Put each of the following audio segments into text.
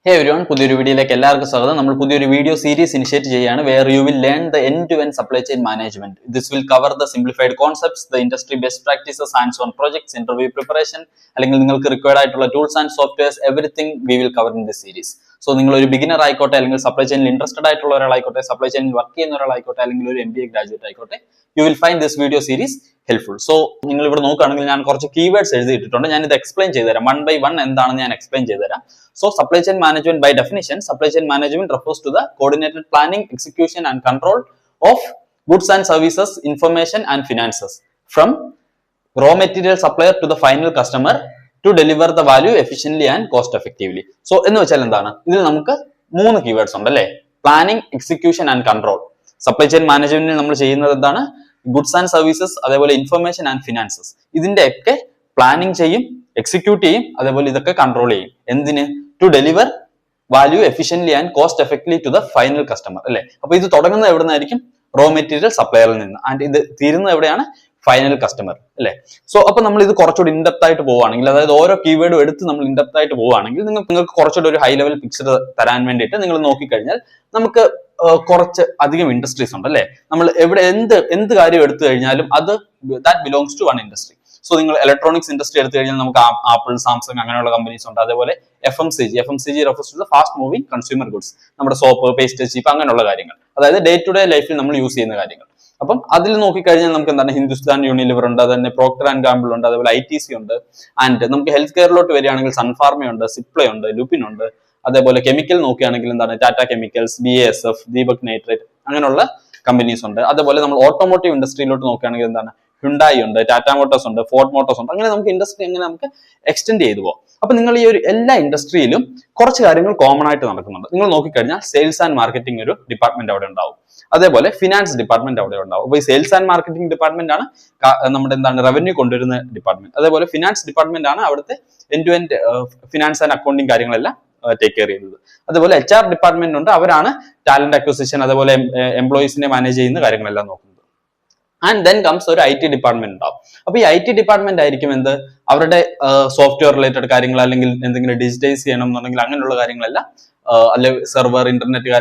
Hey everyone, പുതിയൊരു വീഡിയോയിലേക്ക് എല്ലാവർക്കും സ്വാഗതം. നമ്മൾ പുതിയൊരു വീഡിയോ സീരീസ് ഇനിഷ്യേറ്റ് ചെയ്യുകയാണ് where you will learn the end-to-end supply chain management. This will cover the simplified concepts, the industry best practices, hands-on projects, interview preparation, അല്ലെങ്കിൽ നിങ്ങൾക്ക് required ആയിട്ടുള്ള tools and softwares, everything we will cover in this series. So നിങ്ങൾ ഒരു beginner ആയിക്കോട്ടെ, അല്ലെങ്കിൽ supply ചെയിനിൽ interested ആയിട്ടുള്ള ഒരാളായിക്കോട്ടെ, supply ചെയിനിൽ work ചെയ്യുന്ന ഒരാളായിക്കോട്ടെ, അല്ലെങ്കിൽ ഒരു MBA ഗ്രാജുവേറ്റ് ആയിക്കോട്ടെ, you will find this video series helpful. So നിങ്ങൾ ഇവിടെ നോക്കുകയാണെങ്കിൽ ഞാൻ കുറച്ച് കീവേഡ്സ് എഴുതിയിട്ടുണ്ട്. ഞാൻ ഇത് എക്സ്പ്ലെയിൻ ചെയ്തുതരാം. വൺ ബൈ വൺ എന്താണെന്ന് ഞാൻ എക്സ്പ്ലെയിൻ ചെയ്തുതരാം. So supply chain management, by definition, supply chain management refers to the coordinated planning, execution and control of goods and services, information and finances from raw material supplier to the final customer to deliver the value efficiently and cost effectively. So എന്ന് വെച്ചാൽ എന്താണ്? ഇതിൽ നമുക്ക് മൂന്ന് keywords ഉണ്ട് അല്ലേ? Planning, execution and control. Supply chain മാനേജ്മെന്റിൽ നമ്മൾ ചെയ്യുന്നത് എന്താണ്? ഗുഡ്സ് ആൻഡ് സർവീസസ്, അതേപോലെ ഇൻഫർമേഷൻ ആൻഡ് ഫിനാൻസസ്. ഇതിന്റെ ഒക്കെ പ്ലാനിങ് ചെയ്യും, എക്സിക്യൂട്ട് ചെയ്യും, അതേപോലെ ഇതൊക്കെ കൺട്രോൾ ചെയ്യും. എന്തിന്? To deliver value efficiently and cost effectively to the final customer അല്ലെ. അപ്പൊ ഇത് തുടങ്ങുന്നത് എവിടെ നിന്നായിരിക്കും? റോ മെറ്റീരിയൽ സപ്ലയറിൽ നിന്ന്. ആൻഡ് ഇത് തീരുന്നത് എവിടെയാണ്? ഫൈനൽ കസ്റ്റമർ അല്ലെ. സോ അപ്പൊ നമ്മൾ ഇത് കുറച്ചുകൂടി ഇൻഡെപ്ത് ആയിട്ട് പോവുകയാണെങ്കിൽ, അതായത് ഓരോ കീവേഡും എടുത്ത് നമ്മൾ ഇൻഡെപ്ത് ആയിട്ട് പോവുകയാണെങ്കിൽ നിങ്ങൾക്ക് കുറച്ചുകൂടി ഒരു ഹൈ ലെവൽ പിക്ചർ തരാൻ വേണ്ടിയിട്ട് നിങ്ങൾ നോക്കിക്കഴിഞ്ഞാൽ നമുക്ക് കുറച്ച് അധികം ഇൻഡസ്ട്രീസ് ഉണ്ട് അല്ലെ. നമ്മൾ എവിടെ എന്ത് കാര്യം എടുത്തു കഴിഞ്ഞാലും അത് that belongs to one industry. So നിങ്ങൾ ഇലക്ട്രോണിക്സ് ഇൻഡസ്ട്രി എടുത്തു കഴിഞ്ഞാൽ നമുക്ക് ആപ്പിൾ, സാംസങ് അങ്ങനെയുള്ള കമ്പനീസ് ഉണ്ട്. അതേപോലെ FMCG refers to the fast moving consumer goods. നമ്മുടെ സോപ്പ്, പേസ്റ്റ്, ചീപ്പ് അങ്ങനെയുള്ള കാര്യങ്ങൾ, അതായത് ഡേ ടു ഡേ ലൈഫിൽ നമ്മൾ യൂസ് ചെയ്യുന്ന കാര്യങ്ങൾ. അപ്പം അതിൽ നോക്കിക്കഴിഞ്ഞാൽ നമുക്ക് എന്താണ്? ഹിന്ദുസ്ഥാൻ യൂണിലിവർ ഉണ്ട്, അതന്നെ പ്രോക്ടർ ആൻഡ് ഗാംബിൾ ഉണ്ട്, അതേപോലെ ITC ഉണ്ട്. ആൻഡ് നമുക്ക് ഹെൽത്ത് കെയറിലോട്ട് വരികയാണെങ്കിൽ സൺഫാർമ ഉണ്ട്, സിപ്ല ഉണ്ട്, ലുപിൻ ഉണ്ട്. അതേപോലെ കെമിക്കൽ നോക്കുകയാണെങ്കിൽ എന്താണ്? Tata chemicals, BASF, Deepak nitrate അങ്ങനെയുള്ള കമ്പനീസ് ഉണ്ട്. അതേപോലെ നമ്മൾ ഓട്ടോമോട്ടീവ് ഇൻഡസ്ട്രിയിലോട്ട് നോക്കുകയാണെങ്കിൽ എന്താണ്? ഹ്യുണ്ടായി ഉണ്ട്, ടാറ്റ മോട്ടോഴ്സ് ഉണ്ട്, ഫോർഡ് മോട്ടോഴ്സ് ഉണ്ട്. അങ്ങനെ നമുക്ക് ഇൻഡസ്ട്രി എങ്ങനെ നമുക്ക് എക്സ്റ്റെൻഡ് ചെയ്തു പോകാം. അപ്പൊ നിങ്ങൾ ഈ ഒരു എല്ലാ ഇൻഡസ്ട്രിയിലും കുറച്ച് കാര്യങ്ങൾ കോമൺ ആയിട്ട് നടക്കുന്നുണ്ട്. നിങ്ങൾ നോക്കിക്കഴിഞ്ഞാൽ സെയിൽസ് ആൻഡ് മാർക്കറ്റിംഗ് ഒരു ഡിപ്പാർട്ട്മെന്റ് അവിടെ ഉണ്ടാവും. അതേപോലെ ഫിനാൻസ് ഡിപ്പാർട്ട്മെന്റ് അവിടെ ഉണ്ടാവും. അപ്പൊ ഈ സെയിൽസ് ആൻഡ് മാർക്കറ്റിംഗ് ഡിപ്പാർട്ട്മെന്റ് ആണ് നമ്മുടെ എന്താണ് റവന്യൂ കൊണ്ടുവരുന്ന ഡിപ്പാർട്ട്മെന്റ്. അതേപോലെ ഫിനാൻസ് ഡിപ്പാർട്ട്മെന്റ് ആണ് അവിടുത്തെ end to end finance and accounting കാര്യങ്ങളെല്ലാം ടേക്ക് കെയർ ചെയ്യുന്നത്. അതുപോലെ HR ഡിപ്പാർട്ട്മെന്റ് ഉണ്ട്, അവരാണ് ടാലന്റ് അക്വിസിഷൻ, അതേപോലെ എംപ്ലോയീസിനെ മാനേജ് ചെയ്യുന്ന കാര്യങ്ങളെല്ലാം നോക്കുന്നത്. ആൻഡ് ദെൻ കംസ് ഒരു IT ഡിപ്പാർട്ട്മെന്റ് ഉണ്ടാവും. അപ്പൊ ഈ IT ഡിപ്പാർട്ട്മെന്റ് ആയിരിക്കും എന്ത്? അവരുടെ സോഫ്റ്റ്വെയർ റിലേറ്റഡ് കാര്യങ്ങൾ, അല്ലെങ്കിൽ എന്തെങ്കിലും ഡിജിറ്റൈസ് ചെയ്യണം എന്നുണ്ടെങ്കിൽ അങ്ങനെയുള്ള കാര്യങ്ങളെല്ലാം, അല്ലെങ്കിൽ സെർവർ, ഇന്റർനെറ്റ്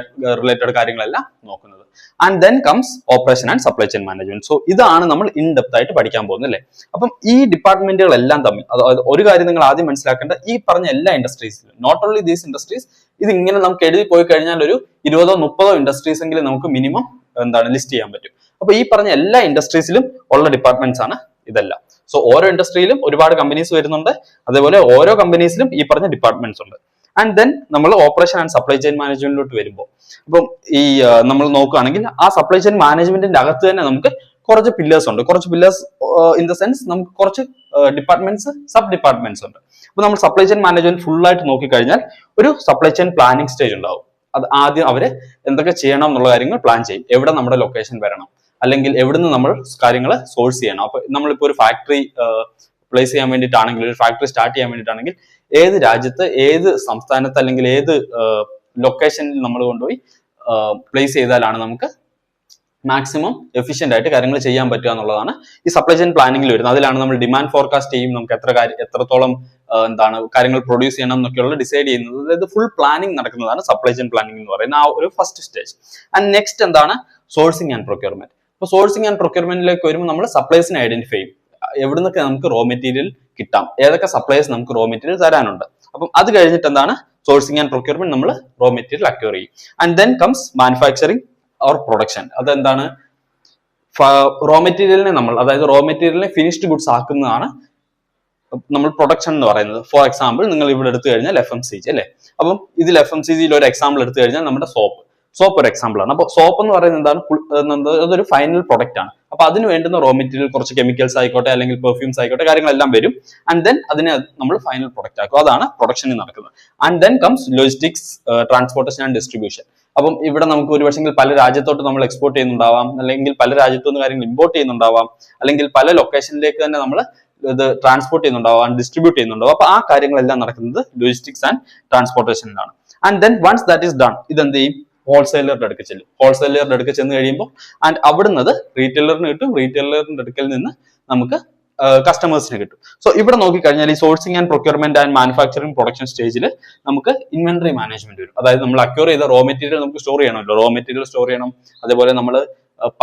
റിലേറ്റഡ് കാര്യങ്ങളെല്ലാം നോക്കുന്നത്. And then comes operation and supply chain management. So ഇതാണ് നമ്മൾ ഇൻ ഡെപ്ത് ആയിട്ട് പഠിക്കാൻ പോകുന്നത് അല്ലേ. അപ്പം ഈ ഡിപ്പാർട്ട്മെന്റുകളെല്ലാം തമ്മിൽ ഒരു കാര്യം നിങ്ങൾ ആദ്യം മനസ്സിലാക്കേണ്ട, ഈ പറഞ്ഞ എല്ലാ ഇൻഡസ്ട്രീസിലും, നോട്ട് ഓൺലി ദീസ് ഇൻഡസ്ട്രീസ്, ഇത് ഇങ്ങനെ നമുക്ക് എഴുതി പോയി കഴിഞ്ഞാൽ ഒരു 20-30 ഇൻഡസ്ട്രീസ് എങ്കിലും നമുക്ക് മിനിമം എന്താണ് ലിസ്റ്റ് ചെയ്യാൻ പറ്റും. അപ്പൊ ഈ പറഞ്ഞ എല്ലാ ഇൻഡസ്ട്രീസിലും ഉള്ള ഡിപ്പാർട്ട്മെന്റ്സ് ആണ് ഇതെല്ലാം. സോ ഓരോ ഇൻഡസ്ട്രിയിലും ഒരുപാട് കമ്പനീസ് വരുന്നുണ്ട്, അതേപോലെ ഓരോ കമ്പനീസിലും ഈ പറഞ്ഞ ഡിപ്പാർട്ട്മെന്റ്സ് ഉണ്ട്. ആൻഡ് ദെൻ നമ്മൾ ഓപ്പറേഷൻ ആൻഡ് സപ്ലൈ ചെയിൻ മാനേജ്മെന്റിലോട്ട് വരുമ്പോൾ, അപ്പം ഈ നമ്മൾ നോക്കുകയാണെങ്കിൽ ആ സപ്ലൈ ചെയിൻ മാനേജ്മെന്റിന്റെ അകത്ത് തന്നെ നമുക്ക് കുറച്ച് പില്ലേഴ്സ് ഉണ്ട്. കുറച്ച് പില്ലേഴ്സ് ഇൻ ദ സെൻസ് നമുക്ക് കുറച്ച് ഡിപ്പാർട്ട്മെന്റ്സ്, സബ് ഡിപ്പാർട്ട്മെന്റ്സ് ഉണ്ട്. അപ്പൊ നമ്മൾ സപ്ലൈ ചെയിൻ മാനേജ്മെന്റ് ഫുൾ ആയിട്ട് നോക്കിക്കഴിഞ്ഞാൽ ഒരു സപ്ലൈ ചെയിൻ പ്ലാനിങ് സ്റ്റേജ് ഉണ്ടാവും. അത് ആദ്യം അവര് എന്തൊക്കെ ചെയ്യണം എന്നുള്ള കാര്യങ്ങൾ പ്ലാൻ ചെയ്യും. എവിടെ നമ്മുടെ ലൊക്കേഷൻ വരണം, അല്ലെങ്കിൽ എവിടുന്ന് നമ്മൾ കാര്യങ്ങൾ സോഴ്സ് ചെയ്യണം. അപ്പൊ നമ്മളിപ്പോ ഒരു ഫാക്ടറി പ്ലേസ് ചെയ്യാൻ വേണ്ടിയിട്ടാണെങ്കിൽ, ഒരു ഫാക്ടറി സ്റ്റാർട്ട് ചെയ്യാൻ വേണ്ടിയിട്ടാണെങ്കിൽ, ഏത് രാജ്യത്ത്, ഏത് സംസ്ഥാനത്ത്, അല്ലെങ്കിൽ ഏത് ലൊക്കേഷനിൽ നമ്മൾ കൊണ്ടുപോയി പ്ലേസ് ചെയ്താലാണ് നമുക്ക് മാക്സിമം എഫിഷ്യന്റ് ആയിട്ട് കാര്യങ്ങൾ ചെയ്യാൻ പറ്റുക എന്നുള്ളതാണ് ഈ സപ്ലൈ ചെയിൻ പ്ലാനിങ്ങിൽ വരുന്നത്. അതിലാണ് നമ്മൾ ഡിമാൻഡ് ഫോർകാസ്റ്റ് ചെയ്യും, നമുക്ക് എത്രത്തോളം എന്താണ് കാര്യങ്ങൾ പ്രൊഡ്യൂസ് ചെയ്യണം എന്നൊക്കെയുള്ള ഡിസൈഡ് ചെയ്യുന്നത്. അതായത് ഫുൾ പ്ലാനിങ് നടക്കുന്നതാണ് സപ്ലൈ ചെയിൻ പ്ലാനിങ് എന്ന് പറയുന്ന ആ ഒരു ഫസ്റ്റ് സ്റ്റേജ്. ആൻഡ് നെക്സ്റ്റ് എന്താണ്? Sourcing and procurement. അപ്പൊ സോഴ്സിംഗ് ആൻഡ് പ്രൊക്യൂർമെന്റിലേക്ക് വരുമ്പോൾ നമ്മൾ സപ്ലൈസിനെ ഐഡന്റിഫൈ ചെയ്യും. എവിടുന്നൊക്കെ നമുക്ക് റോ മെറ്റീരിയൽ കിട്ടാം, ഏതൊക്കെ സപ്ലൈസ് നമുക്ക് റോ മെറ്റീരിയൽ തരാനുണ്ട്. അപ്പം അത് കഴിഞ്ഞിട്ട് എന്താണ്? സോഴ്സിംഗ് ആൻഡ് പ്രൊക്യൂർമെന്റ് നമ്മൾ റോ മെറ്റീരിയൽ അക്വയർ ചെയ്യും. And then comes manufacturing or production. അതെന്താണ്? റോ മെറ്റീരിയലിനെ നമ്മൾ, അതായത് റോ മെറ്റീരിയലിനെ ഫിനിഷ്ഡ് ഗുഡ്സ് ആക്കുന്നതാണ് നമ്മൾ പ്രൊഡക്ഷൻ എന്ന് പറയുന്നത്. ഫോർ എക്സാമ്പിൾ നിങ്ങൾ ഇവിടെ എടുത്തു കഴിഞ്ഞാൽ FMCG അല്ലെ. അപ്പം ഇതിൽ FMCGയിൽ ഒരു എക്സാമ്പിൾ എടുത്തു കഴിഞ്ഞാൽ നമ്മുടെ സോപ്പ് ഒരു എക്സാമ്പിൾ ആണ്. അപ്പൊ സോപ്പ് എന്ന് പറയുന്നത് എന്താണ്? അതൊരു ഫൈനൽ പ്രൊഡക്റ്റ് ആണ്. അപ്പൊ അതിന് വേണ്ടുന്ന റോ മെറ്റീരിയൽ കുറച്ച് കെമിക്കൽസ് ആയിക്കോട്ടെ, അല്ലെങ്കിൽ പെർഫ്യൂംസ് ആയിക്കോട്ടെ, കാര്യങ്ങളെല്ലാം വരും. ആൻഡ് ദെൻ അതിനെ നമ്മൾ ഫൈനൽ പ്രൊഡക്റ്റ് ആക്കും. അതാണ് പ്രൊഡക്ഷനിൽ നടക്കുന്നത്. And then comes logistics, transportation and distribution. അപ്പം ഇവിടെ നമുക്ക് ഒരു പക്ഷെങ്കിൽ പല രാജ്യത്തോട്ട് നമ്മൾ എക്സ്പോർട്ട് ചെയ്യുന്നുണ്ടാവാം, അല്ലെങ്കിൽ പല രാജ്യത്തുനിന്ന് കാര്യങ്ങൾ ഇമ്പോർട്ട് ചെയ്യുന്നുണ്ടാവാം, അല്ലെങ്കിൽ പല ലൊക്കേഷനിലേക്ക് തന്നെ നമ്മൾ ഇത് ട്രാൻസ്പോർട്ട് ചെയ്യുന്നുണ്ടാവാം, ഡിസ്ട്രിബ്യൂട്ട് ചെയ്യുന്നുണ്ടാവും. അപ്പൊ ആ കാര്യങ്ങളെല്ലാം നടക്കുന്നത് ലോജിസ്റ്റിക്സ് ആൻഡ് ട്രാൻസ്പോർട്ടേഷനിലാണ്. And then once that is done, ഇതെന്ത് ചെയ്യും? ഹോൾസെയിലറുടെ അടുക്ക് ചെല്ലും. ഹോൾസെയിലറുടെ അടുക്ക് ചെന്ന് കഴിയുമ്പോൾ ആൻഡ് അവിടുന്ന് റീറ്റെയിലറിന് കിട്ടും. റീറ്റെയിലറിന്റെ അടുക്കൽ നിന്ന് നമുക്ക് കസ്റ്റമേഴ്സിന് കിട്ടും. സോ ഇവിടെ നോക്കിക്കഴിഞ്ഞാൽ ഈ sourcing and procurement and manufacturing production സ്റ്റേജിൽ നമുക്ക് ഇൻവെന്ററി മാനേജ്മെന്റ് വരും. അതായത് നമ്മൾ അക്യൂർ ചെയ്ത റോ മെറ്റീരിയൽ നമുക്ക് സ്റ്റോർ ചെയ്യണമല്ലോ, റോ മെറ്റീരിയൽ സ്റ്റോർ ചെയ്യണം. അതേപോലെ നമ്മൾ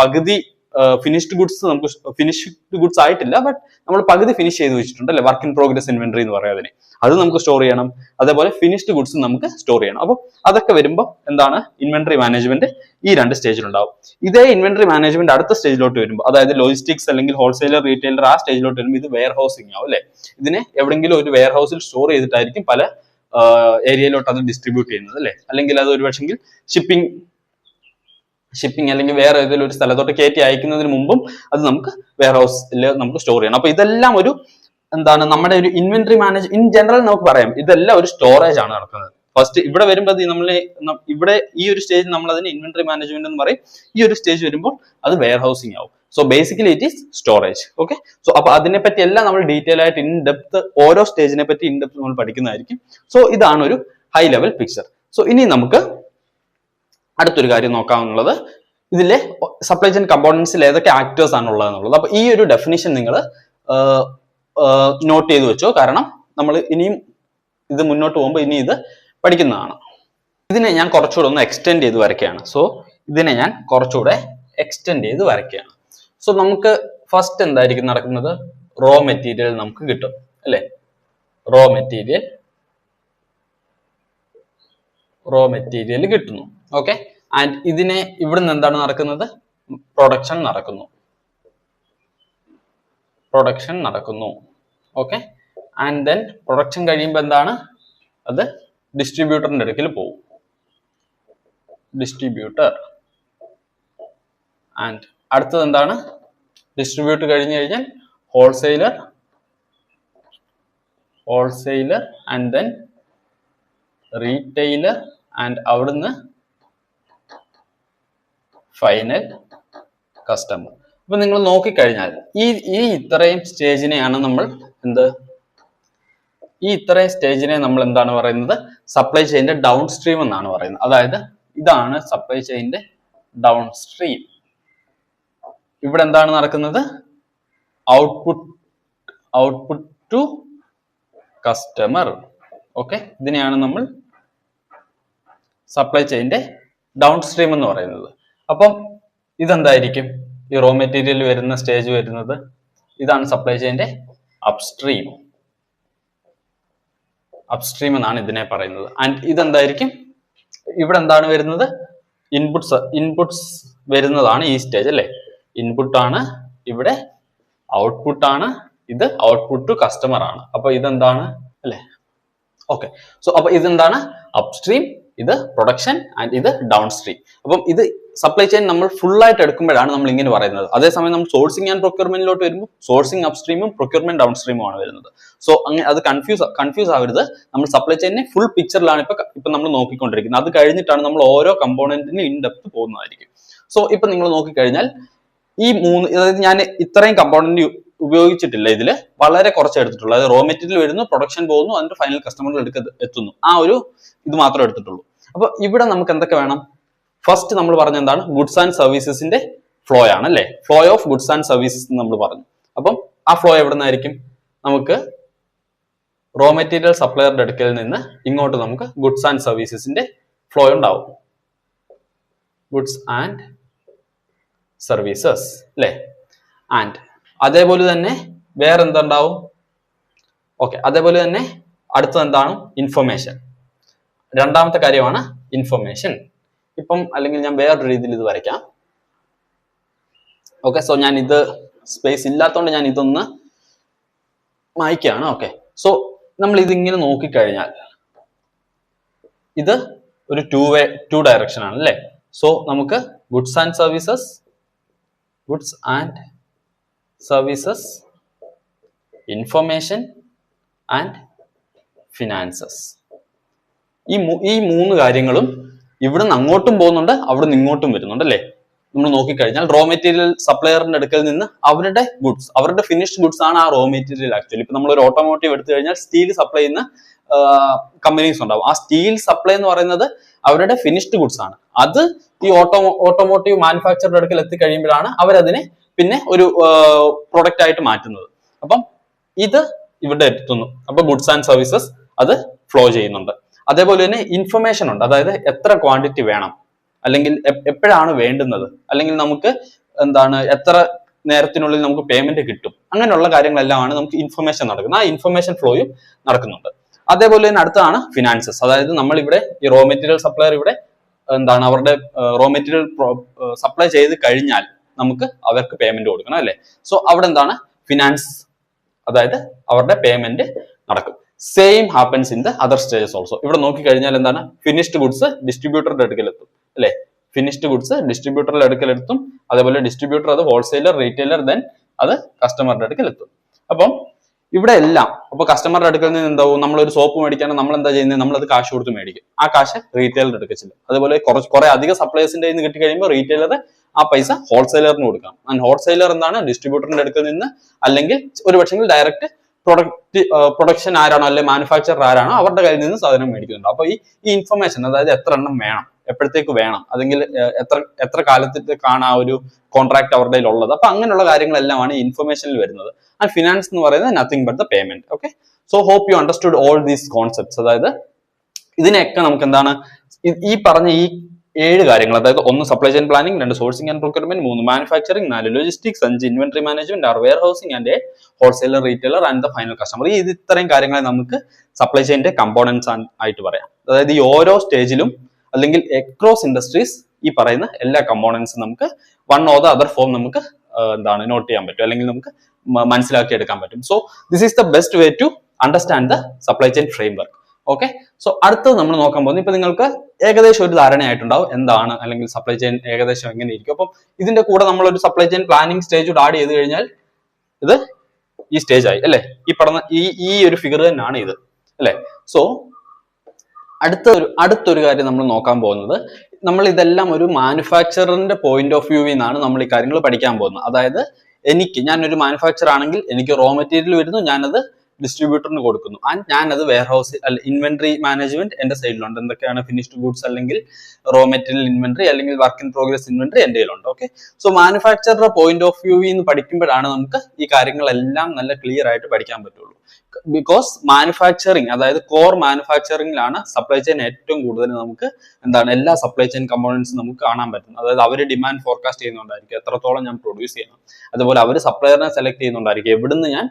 പകുതി ഫിനിഷ്ഡ് ഗുഡ്സ് നമുക്ക് ഫിനിഷ്ഡ് ഗുഡ്സ് ആയിട്ടില്ല, ബട്ട് നമ്മൾ പകുതി ഫിനിഷ് ചെയ്ത് വെച്ചിട്ടുണ്ട് അല്ലെ, വർക്ക് ഇൻ പ്രോഗ്രസ് ഇൻവെന്ററി എന്ന് പറയാതിനെ, അത് നമുക്ക് സ്റ്റോർ ചെയ്യണം. അതേപോലെ ഫിനിഷ്ഡ് ഗുഡ്സ് നമുക്ക് സ്റ്റോർ ചെയ്യണം. അപ്പോൾ അതൊക്കെ വരുമ്പോൾ എന്താണ് ഇൻവെന്ററി മാനേജ്മെന്റ് ഈ രണ്ട് സ്റ്റേജിലുണ്ടാവും. ഇതേ ഇൻവെന്ററി മാനേജ്മെന്റ് അടുത്ത സ്റ്റേജിലോട്ട് വരുമ്പോൾ, അതായത് ലോജിസ്റ്റിക്സ് അല്ലെങ്കിൽ ഹോൾസെയിലർ റീറ്റെയിലർ ആ സ്റ്റേജിലോട്ട് വരുമ്പോൾ ഇത് വെയർ ഹൗസിംഗ് ആവും അല്ലെ. ഇതിനെ എവിടെയെങ്കിലും ഒരു വെയർ ഹൗസിൽ സ്റ്റോർ ചെയ്തിട്ടായിരിക്കും പല ഏരിയയിലോട്ട് അത് ഡിസ്ട്രിബ്യൂട്ട് ചെയ്യുന്നത് അല്ലെ. അല്ലെങ്കിൽ അത് ഒരു പക്ഷെങ്കിൽ ഷിപ്പിംഗ് അല്ലെങ്കിൽ വേറെ ഏതെങ്കിലും ഒരു സ്ഥലത്തോട്ട് കയറ്റി അയക്കുന്നതിന് മുമ്പും അത് നമുക്ക് വെയർ ഹൗസിൽ നമുക്ക് സ്റ്റോർ ചെയ്യണം. അപ്പൊ ഇതെല്ലാം ഒരു എന്താണ് നമ്മുടെ ഒരു ഇൻവെന്ററി മാനേജ് ഇൻ ജനറൽ നമുക്ക് പറയാം, ഇതെല്ലാം ഒരു സ്റ്റോറേജ് ആണ് നടക്കുന്നത്. ഫസ്റ്റ് ഇവിടെ വരുമ്പോൾ ഇവിടെ ഈ ഒരു സ്റ്റേജ് നമ്മൾ അതിന് ഇൻവെന്ററി മാനേജ്മെന്റ് എന്ന് പറയും. ഈ ഒരു സ്റ്റേജ് വരുമ്പോൾ അത് വെയർ ഹൗസിംഗ് ആവും. So basically it is storage. Okay, so അപ്പൊ അതിനെ പറ്റി എല്ലാം നമ്മൾ ഡീറ്റെയിൽ ആയിട്ട് ഇൻ ഡെപ്ത് ഓരോ സ്റ്റേജിനെ പറ്റി ഇൻ ഡെപ്ത് നമ്മൾ പഠിക്കുന്നതായിരിക്കും. സോ ഇതാണ് ഒരു ഹൈ ലെവൽ പിക്ചർ. സോ ഇനി നമുക്ക് അടുത്തൊരു കാര്യം നോക്കാവുന്നത് ഇതിലെ സപ്ലൈ ചെയിൻ കമ്പോണൻസിൽ ഏതൊക്കെ ആക്ടേഴ്സ് ആണ് ഉള്ളത് എന്നുള്ളത്. അപ്പൊ ഈ ഒരു ഡെഫിനിഷൻ നിങ്ങൾ നോട്ട് ചെയ്ത് വെച്ചോ, കാരണം നമ്മൾ ഇനിയും ഇത് മുന്നോട്ട് പോകുമ്പോൾ ഇനി ഇത് പഠിക്കുന്നതാണ്. ഇതിനെ ഞാൻ കുറച്ചുകൂടെ ഒന്ന് എക്സ്റ്റെൻഡ് ചെയ്ത് വരയ്ക്കുകയാണ്. സോ ഇതിനെ ഞാൻ കുറച്ചുകൂടെ എക്സ്റ്റെൻഡ് ചെയ്ത് വരയ്ക്കുകയാണ്. സോ നമുക്ക് ഫസ്റ്റ് എന്തായിരിക്കും നടക്കുന്നത്, റോ മെറ്റീരിയൽ നമുക്ക് കിട്ടും അല്ലെ. റോ മെറ്റീരിയൽ കിട്ടുന്നു. ഓക്കെ, ആൻഡ് ഇതിനെ ഇവിടുന്ന് എന്താണ് നടക്കുന്നത്, പ്രൊഡക്ഷൻ നടക്കുന്നു. ഓക്കെ, ആൻഡ് ദെൻ പ്രൊഡക്ഷൻ കഴിയുമ്പോൾ എന്താണ്, അത് ഡിസ്ട്രിബ്യൂട്ടറിന്റെ അടുക്കൽ പോകും. ഡിസ്ട്രിബ്യൂട്ടർ. ആൻഡ് അടുത്തത് എന്താണ്, ഡിസ്ട്രിബ്യൂട്ട് കഴിഞ്ഞു കഴിഞ്ഞാൽ wholesaler and then retailer and അവിടുന്ന് ഫൈനൽ കസ്റ്റമർ. അപ്പൊ നിങ്ങൾ നോക്കിക്കഴിഞ്ഞാൽ ഈ ഇത്രയും സ്റ്റേജിനെയാണ് നമ്മൾ എന്താണ് പറയുന്നത്, സപ്ലൈ ചെയിന്റെ ഡൗൺ സ്ട്രീം എന്നാണ് പറയുന്നത്. അതായത് ഇതാണ് സപ്ലൈ ചെയിന്റെ ഡൗൺ സ്ട്രീം. ഇവിടെ എന്താണ് നടക്കുന്നത്, ഔട്ട്പുട്ട് ടു കസ്റ്റമർ. ഓക്കെ, ഇതിനെയാണ് നമ്മൾ സപ്ലൈ ചെയിന്റെ ഡൗൺ സ്ട്രീം എന്ന് പറയുന്നത്. അപ്പം ഇതെന്തായിരിക്കും, ഈ റോ മെറ്റീരിയൽ വരുന്ന സ്റ്റേജ് വരുന്നത്, ഇതാണ് സപ്ലൈ ചെയിന്റെ അപ്സ്ട്രീം എന്നാണ് ഇതിനെ പറയുന്നത്. ആൻഡ് ഇതെന്തായിരിക്കും, ഇവിടെ എന്താണ് വരുന്നത്, ഇൻപുട്സ് വരുന്നതാണ് ഈ സ്റ്റേജ് അല്ലെ. ഇൻപുട്ട് ആണ്, ഇവിടെ ഔട്ട്പുട്ട് ആണ്, ഇത് ഔട്ട്പുട്ട് ടു കസ്റ്റമർ ആണ്. അപ്പൊ ഇതെന്താണ് അല്ലെ. ഓക്കെ, സോ അപ്പൊ ഇതെന്താണ് അപ്സ്ട്രീം, ഇത് പ്രൊഡക്ഷൻ ആൻഡ് ഇത് ഡൗൺ സ്ട്രീം. അപ്പം ഇത് സപ്ലൈ ചെയിൻ നമ്മൾ ഫുൾ ആയിട്ട് എടുക്കുമ്പോഴാണ് നമ്മൾ ഇങ്ങനെ പറയുന്നത്. അതേസമയം നമ്മൾ സോഴ്സിംഗ് ആൻഡ് പ്രൊക്യൂർമെന്റിലോട്ട് വരുമ്പോൾ സോഴ്സിംഗ് അപ്സ്ട്രീമും പ്രൊക്യൂർമെന്റ് ഡൗൺ സ്ട്രീമും ആണ് വരുന്നത്. സോ അങ്ങനെ അത് കൺഫ്യൂസ് ആവരുത്. നമ്മൾ സപ്ലൈ ചെയിനെ ഫുൾ പിക്ചറിലാണ് ഇപ്പൊ നമ്മൾ നോക്കിക്കൊണ്ടിരിക്കുന്നത്. അത് കഴിഞ്ഞിട്ടാണ് നമ്മൾ ഓരോ കമ്പോണന്റിന് ഇൻ ഡെപ്ത് പോകുന്നതായിരിക്കും. സോ ഇപ്പൊ നിങ്ങൾ നോക്കിക്കഴിഞ്ഞാൽ ഈ അതായത് ഞാൻ ഇത്രയും കമ്പോണന്റ് ഉപയോഗിച്ചിട്ടില്ല, ഇതിൽ വളരെ കുറച്ച് എടുത്തിട്ടുള്ളൂ. അതായത് റോ മെറ്റീരിയൽ വരുന്നു, പ്രൊഡക്ഷൻ പോകുന്നു, അതിന്റെ ഫൈനൽ കസ്റ്റമറിൽ എത്തുന്നു, ആ ഒരു ഇത് മാത്രമേ എടുത്തിട്ടുള്ളൂ. അപ്പൊ ഇവിടെ നമുക്ക് എന്തൊക്കെ വേണം, ഫസ്റ്റ് നമ്മൾ പറഞ്ഞ എന്താണ്, ഗുഡ്സ് ആൻഡ് സർവീസസിന്റെ ഫ്ലോ ആണ് അല്ലെ. Flow of goods and services നമ്മൾ പറഞ്ഞു. അപ്പം ആ ഫ്ലോ എവിടെ നിന്നായിരിക്കും, നമുക്ക് റോ മെറ്റീരിയൽ സപ്ലയറുടെ അടുക്കൽ നിന്ന് ഇങ്ങോട്ട് നമുക്ക് ഗുഡ്സ് ആൻഡ് സർവീസസിന്റെ ഫ്ലോ ഉണ്ടാവും. ഗുഡ്സ് ആൻഡ് സർവീസസ് അല്ലെ. ആൻഡ് അതേപോലെ തന്നെ വേറെ എന്തുണ്ടാവും, ഓക്കെ, അതേപോലെ തന്നെ അടുത്തത് എന്താണ്, ഇൻഫർമേഷൻ. രണ്ടാമത്തെ കാര്യമാണ് ഇൻഫർമേഷൻ. ഇപ്പം അല്ലെങ്കിൽ ഞാൻ വേറൊരു രീതിയിൽ ഇത് വരയ്ക്കാം. ഓക്കെ, സോ ഞാൻ ഇത് സ്പേസ് ഇല്ലാത്തതുകൊണ്ട് ഞാൻ ഇതൊന്ന് മായ്ക്കാണ്. ഓക്കെ, സോ നമ്മൾ ഇതിങ്ങനെ നോക്കിക്കഴിഞ്ഞാൽ ഇത് ഒരു ടു ഡയറക്ഷൻ ആണ് അല്ലെ. സോ നമുക്ക് goods and services, information and finances. ഈ മൂന്ന് കാര്യങ്ങളും ഇവിടുന്ന് അങ്ങോട്ടും പോകുന്നുണ്ട്, അവിടുന്ന് ഇങ്ങോട്ടും വരുന്നുണ്ട് അല്ലെ. നമ്മൾ നോക്കിക്കഴിഞ്ഞാൽ റോ മെറ്റീരിയൽ സപ്ലയറിന്റെ അടുക്കൽ നിന്ന് അവരുടെ ഫിനിഷ്ഡ് ഗുഡ്സ് ആണ് ആ റോ മെറ്റീരിയൽ. ആക്ച്വലി ഇപ്പൊ നമ്മൾ ഒരു ഓട്ടോമോട്ടീവ് എടുത്തു കഴിഞ്ഞാൽ സ്റ്റീൽ സപ്ലൈ ചെയ്യുന്ന കമ്പനീസ് ഉണ്ടാവും. ആ സ്റ്റീൽ സപ്ലൈ എന്ന് പറയുന്നത് അവരുടെ ഫിനിഷ്ഡ് ഗുഡ്സ് ആണ്. അത് ഈ ഓട്ടോമോട്ടീവ് മാനുഫാക്ചറുടെ അടുക്കൽ എത്തിക്കഴിയുമ്പോഴാണ് അവരതിനെ പിന്നെ ഒരു പ്രൊഡക്റ്റ് ആയിട്ട് മാറ്റുന്നത്. അപ്പം ഇത് ഇവിടെ എത്തുന്നു. അപ്പൊ ഗുഡ്സ് ആൻഡ് സർവീസസ് അത് ഫ്ലോ ചെയ്യുന്നുണ്ട്. അതേപോലെ തന്നെ ഇൻഫർമേഷൻ ഉണ്ട്, അതായത് എത്ര ക്വാണ്ടിറ്റി വേണം, അല്ലെങ്കിൽ എപ്പോഴാണ് വേണ്ടുന്നത്, അല്ലെങ്കിൽ നമുക്ക് എത്ര നേരത്തിനുള്ളിൽ നമുക്ക് പേയ്മെന്റ് കിട്ടും, അങ്ങനെയുള്ള കാര്യങ്ങളെല്ലാമാണ് നമുക്ക് ഇൻഫർമേഷൻ നടക്കുന്നത്. ആ ഇൻഫർമേഷൻ ഫ്ലോയും നടക്കുന്നുണ്ട്. അതേപോലെ തന്നെ അടുത്താണ് ഫിനാൻസസ്. അതായത് നമ്മളിവിടെ ഈ റോ മെറ്റീരിയൽ സപ്ലയർ ഇവിടെ അവരുടെ റോ മെറ്റീരിയൽ സപ്ലൈ ചെയ്ത് കഴിഞ്ഞാൽ നമുക്ക് അവർക്ക് പേയ്മെന്റ് കൊടുക്കണം അല്ലെ. സോ അവിടെ ഫിനാൻസ്, അതായത് അവരുടെ പേയ്മെന്റ് നടക്കും. Same happens in the other stages also. ഇവിടെ നോക്കിക്കഴിഞ്ഞാൽ ഫിനിഷ്ഡ് ഗുഡ്സ് ഡിസ്ട്രിബ്യൂട്ടറുടെ അടുക്കലെത്തും അല്ലെ. ഫിനിഷ്ഡ് ഗുഡ്സ് ഡിസ്ട്രിബ്യൂട്ടറുടെ അടുക്കലെത്തും. അതേപോലെ ഡിസ്ട്രിബ്യൂട്ടർ അത് ഹോൾസെയിലർ, റീറ്റെയിലർ, ദെൻ അത് കസ്റ്റമറുടെ അടുക്കലെത്തും. അപ്പം ഇവിടെ എല്ലാം അപ്പൊ കസ്റ്റമറുടെ അടുക്കൽ നിന്ന് എന്താവും, നമ്മളൊരു സോപ്പ് മേടിക്കാൻ നമ്മൾ എന്താ ചെയ്യുന്നത്, നമ്മളത് കാശ് കൊടുത്ത് മേടിക്കും. ആ കാശ് റീറ്റെയിലർ എടുക്കച്ചില്ല. അതുപോലെ കുറെ അധികം സപ്ലൈസിന്റെ നിന്ന് കിട്ടി കഴിയുമ്പോൾ റീറ്റെയിലർ ആ പൈസ ഹോൾസെയിലറിന് കൊടുക്കാം. ആൻഡ് ഹോൾസെയിലർ ഡിസ്ട്രിബ്യൂട്ടറിന്റെ അടുക്കൽ നിന്ന്, അല്ലെങ്കിൽ ഒരു പക്ഷേ ഡയറക്റ്റ് പ്രൊഡക്ഷൻ ആരാണോ അല്ലെങ്കിൽ മാനുഫാക്ചറർ ആരാണോ അവരുടെ കയ്യിൽ നിന്ന് സാധനം മേടിക്കുന്നുണ്ട്. അപ്പൊ ഈ ഇൻഫർമേഷൻ, അതായത് എത്ര എണ്ണം വേണം, എപ്പോഴത്തേക്ക് വേണം, അല്ലെങ്കിൽ എത്ര കാലത്തേക്കാണ് ആ ഒരു കോൺട്രാക്ട് അവരുടെ കയ്യിൽ ഉള്ളത്, അപ്പൊ അങ്ങനെയുള്ള കാര്യങ്ങളെല്ലാമാണ് ഈ ഇൻഫർമേഷനിൽ വരുന്നത്. ആൻഡ് ഫിനാൻസ് എന്ന് പറയുന്നത് nothing but the payment. Okay, so hope you understood all these concepts. അതായത് ഇതിനെയൊക്കെ നമുക്ക് ഈ പറഞ്ഞ ഈ 7 കാര്യങ്ങൾ, അതായത് 1 supply chain planning, 2 sourcing and procurement, 3 manufacturing, 4 logistics, 5 inventory management, 6 warehousing, and wholesaler, retailer and the final customer. ഇത് ഇത്രയും കാര്യങ്ങളെ നമുക്ക് സപ്ലൈ ചെയിന്റെ കമ്പോണൻസ് ആയിട്ട് പറയാം. അതായത് ഈ ഓരോ സ്റ്റേജിലും അല്ലെങ്കിൽ അക്രോസ് ഇൻഡസ്ട്രീസ് ഈ പറയുന്ന എല്ലാ കമ്പോണൻസും നമുക്ക് one or the other form നമുക്ക് നോട്ട് ചെയ്യാൻ പറ്റും, അല്ലെങ്കിൽ നമുക്ക് മനസ്സിലാക്കി എടുക്കാൻ പറ്റും. So this is the best way to understand the supply chain framework. Okay, so അടുത്തത് നമ്മൾ നോക്കാൻ പോകുന്നത്, ഇപ്പൊ നിങ്ങൾക്ക് ഏകദേശം ഒരു ധാരണയായിട്ടുണ്ടാവും എന്താണ്, അല്ലെങ്കിൽ സപ്ലൈ ചെയിൻ ഏകദേശം എങ്ങനെ ഇരിക്കും. അപ്പം ഇതിന്റെ കൂടെ നമ്മൾ ഒരു supply chain planning stage add ചെയ്ത് കഴിഞ്ഞാൽ ഇത് ഈ സ്റ്റേജ് ആയി അല്ലെ. ഈ പറഞ്ഞ ഈ ഒരു ഫിഗർ തന്നെയാണ് ഇത് അല്ലെ. സോ അടുത്തൊരു കാര്യം നമ്മൾ നോക്കാൻ പോകുന്നത്, നമ്മൾ ഇതെല്ലാം ഒരു മാനുഫാക്ചറിന്റെ പോയിന്റ് ഓഫ് വ്യൂവിൽ നിന്നാണ് നമ്മൾ ഈ കാര്യങ്ങൾ പഠിക്കാൻ പോകുന്നത്. അതായത് ഞാനൊരു മാനുഫാക്ചർ ആണെങ്കിൽ എനിക്ക് റോ മെറ്റീരിയൽ വരുന്നു, ഞാനത് ഡിസ്ട്രിബ്യൂട്ടറിന് കൊടുക്കുന്നു, ആൻഡ് ഞാനത് വെയർ ഹൗസ് ഇൻവെന്ററി മാനേജ്മെന്റ് എന്റെ സൈഡിലുണ്ട്. എന്തൊക്കെയാണ് ഫിനിഷ്ഡ് ഗുഡ്സ്, അല്ലെങ്കിൽ റോ മെറ്റീരിയൽ ഇൻവെന്ററി, അല്ലെങ്കിൽ വർക്ക് ഇൻ പ്രോഗ്രസ് ഇൻവെന്ററി എന്റെ കയ്യിലുണ്ട്. ഓക്കെ, സോ മാനുഫാക്ചറുടെ പോയിന്റ് ഓഫ് വ്യൂവിൽ നിന്ന് പഠിക്കുമ്പോഴാണ് നമുക്ക് ഈ കാര്യങ്ങളെല്ലാം നല്ല ക്ലിയർ ആയിട്ട് പഠിക്കാൻ പറ്റുള്ളൂ. ബിക്കോസ് മാനുഫാക്ചറിങ്, അതായത് കോർ മാനുഫാക്ചറിംഗിലാണ് സപ്ലൈ ചെയിൻ ഏറ്റവും കൂടുതൽ നമുക്ക് എല്ലാ സപ്ലൈ ചെയിൻ കമ്പോണൻസും നമുക്ക് കാണാൻ പറ്റുന്നത്. അതായത് അവർ ഡിമാൻഡ് ഫോർകാസ്റ്റ് ചെയ്യുന്നുണ്ടായിരിക്കും, എത്രത്തോളം ഞാൻ പ്രൊഡ്യൂസ് ചെയ്യണം. അതുപോലെ അവർ സപ്ലയറിനെ സെലക്ട് ചെയ്യുന്നുണ്ടായിരിക്കും, എവിടുന്ന് ഞാൻ